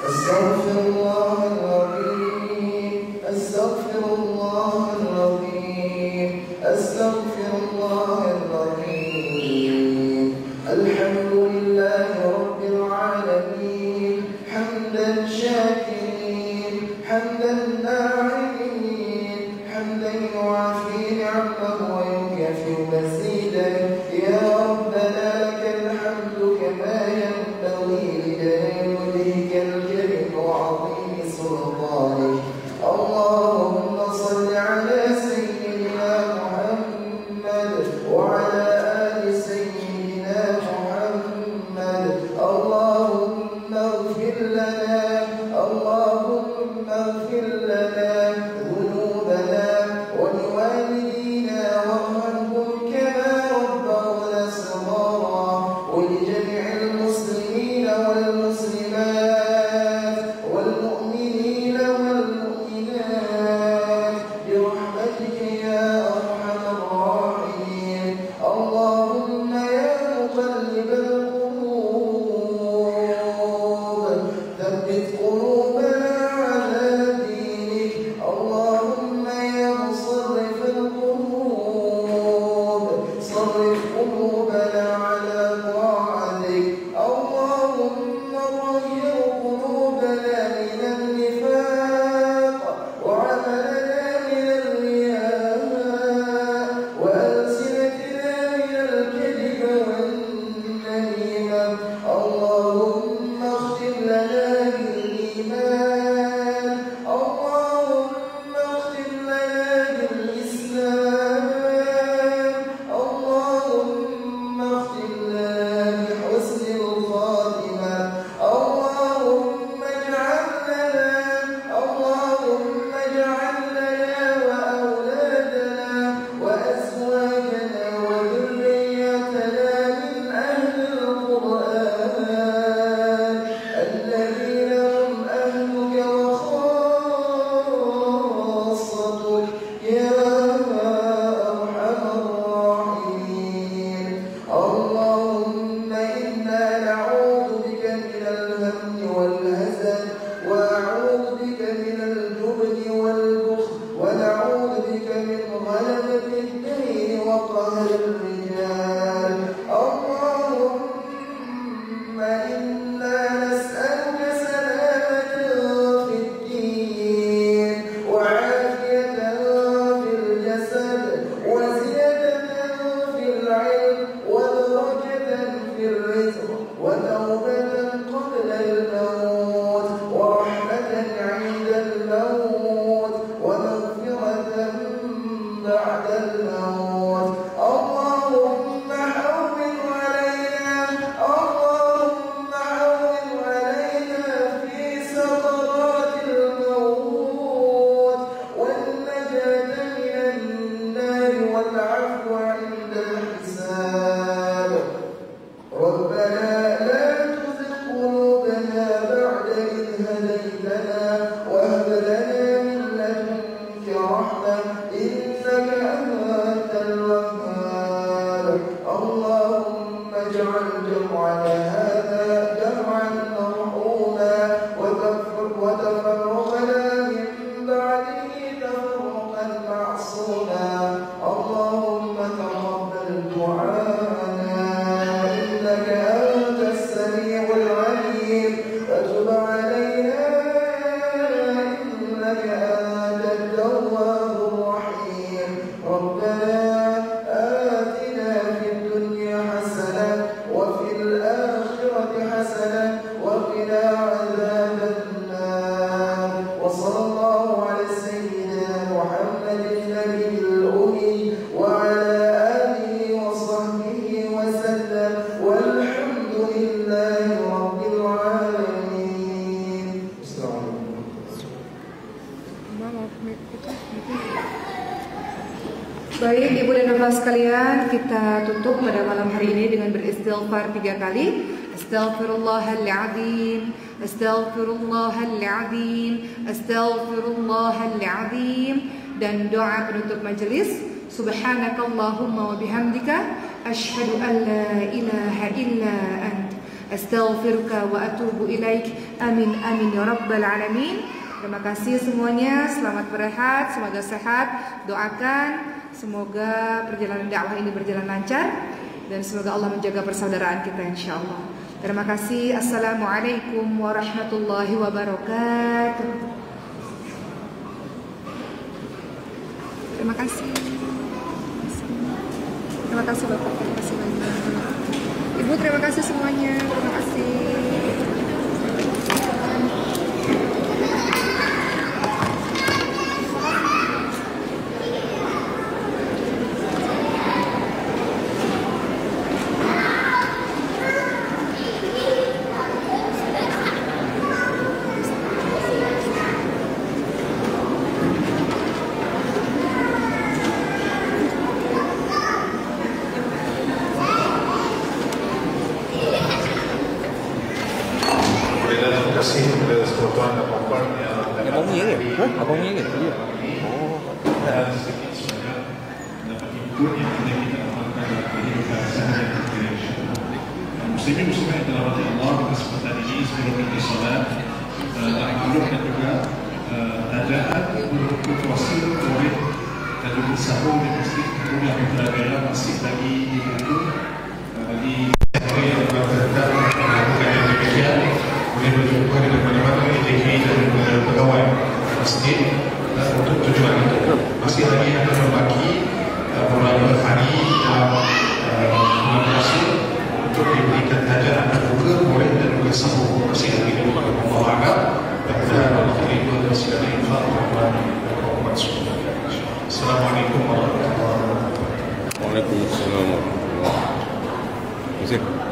Astaghfirullahaladzim, astaghfirullahaladzim, astaghfirullahaladzim. Alhamdulillahi Rabbil Alamin, hamdan syakirin, hamdan na'imin, hamdan yu'afi ni'amahu wa yukafi mazidan. Ya Rabbana lakal hamdu kama yanbaghi li jalali wajhikal karim wa 'azimi sultanik. Allahumma salli ala sayyidina Muhammad wa ala ali sayyidina Muhammad. Allahumma ighfir lana, Allahumma ighfir lana dhunubana wa liwalidina warhamhum kama rabbawna saghara, wa li jami'il muslimina wal muslimat wal mu'minina wal mu'minat bi rahmatika ya arhamar rahimin. Allahumma ya muqallibal ثبت قلوبنا على دينك. اللهم يا مصرف القلوب صرف قلوبنا على طاعتك. اللهم طهر قلوبنا من النفاق وعملنا من الرياء وألسنتنا من الكذب والنميمة. اللهم اختم لنا بالإيمان، اللهم اختم لنا بالإسلام، اللهم اختم لنا بحسن الخاتمة. اللهم اجعل لنا وأولادنا وأزواجنا وذريتنا من أهل القرآن الذين هم أهلك وخاصتك يا أرحم الراحمين. اللهم إنا نعوذ بك من الهم والحزن، وأعوذ بك من الجبن والبخل، ونعوذ بك من غلبة الدين وقهر الرجال. اللهم إنا نسألك سلامة في الدين وعافية في الجسد وزيادة في العلم ودرجة في الرزق وتوبة قبل الموت ورحمة عند الموت ومغفرة بعد الموت. اللهم حول علينا، اللهم حول علينا في سكرات الموت والنجاة من النار والعفو عند الحساب. ربنا لا تزغ قلوبنا بعد إذ هديتنا وهب لنا من لدنك رحمة إنك أنت الوهاب. اللهم اجعل جمعنا هذا جمعا مرحوما وتفرقنا لله رب العالمين. Baik Ibu dan Bapak sekalian, kita tutup pada malam hari ini dengan beristighfar 3 kali. Astaghfirullahaladzim, Astaghfirullahaladzim, Astaghfirullahaladzim. Dan doa penutup majelis, Subhanakallahumma wa bihamdika, Ashhadu an la ilaha illa ant, Astaghfiruka wa atubu ilaik. Amin amin ya rabbal alamin. Terima kasih semuanya, selamat berehat, semoga sehat. Doakan semoga perjalanan dakwah ini berjalan lancar dan semoga Allah menjaga persaudaraan kita insyaallah. Terima kasih. Assalamualaikum warahmatullahi wabarakatuh. Terima kasih. Terima kasih Bapak, terima kasih banyak. Ibu terima kasih semuanya. Terima kasih. Muslimin muslimat yang dirahmati Allah, pada kesempatan ini sebelum kita salat dan juga adaan untuk wasil murid dan juga sahur di masjid Kuliah Putrajaya masih lagi dibuka bagi hari yang berkaitan melakukan yang demikian boleh berjumpa dengan mana-mana ITK dan pegawai masjid dan untuk tujuan itu masih lagi akan membagi mulai hari bulan puasa untuk diberikan hajat buka boleh dan juga sahur masih lagi di rumah Allah agak dan mudah-mudahan Allah terima dan segala infak Muhammad SAW. Assalamualaikum warahmatullahi wabarakatuh. Waalaikumsalam warahmatullahi wabarakatuh.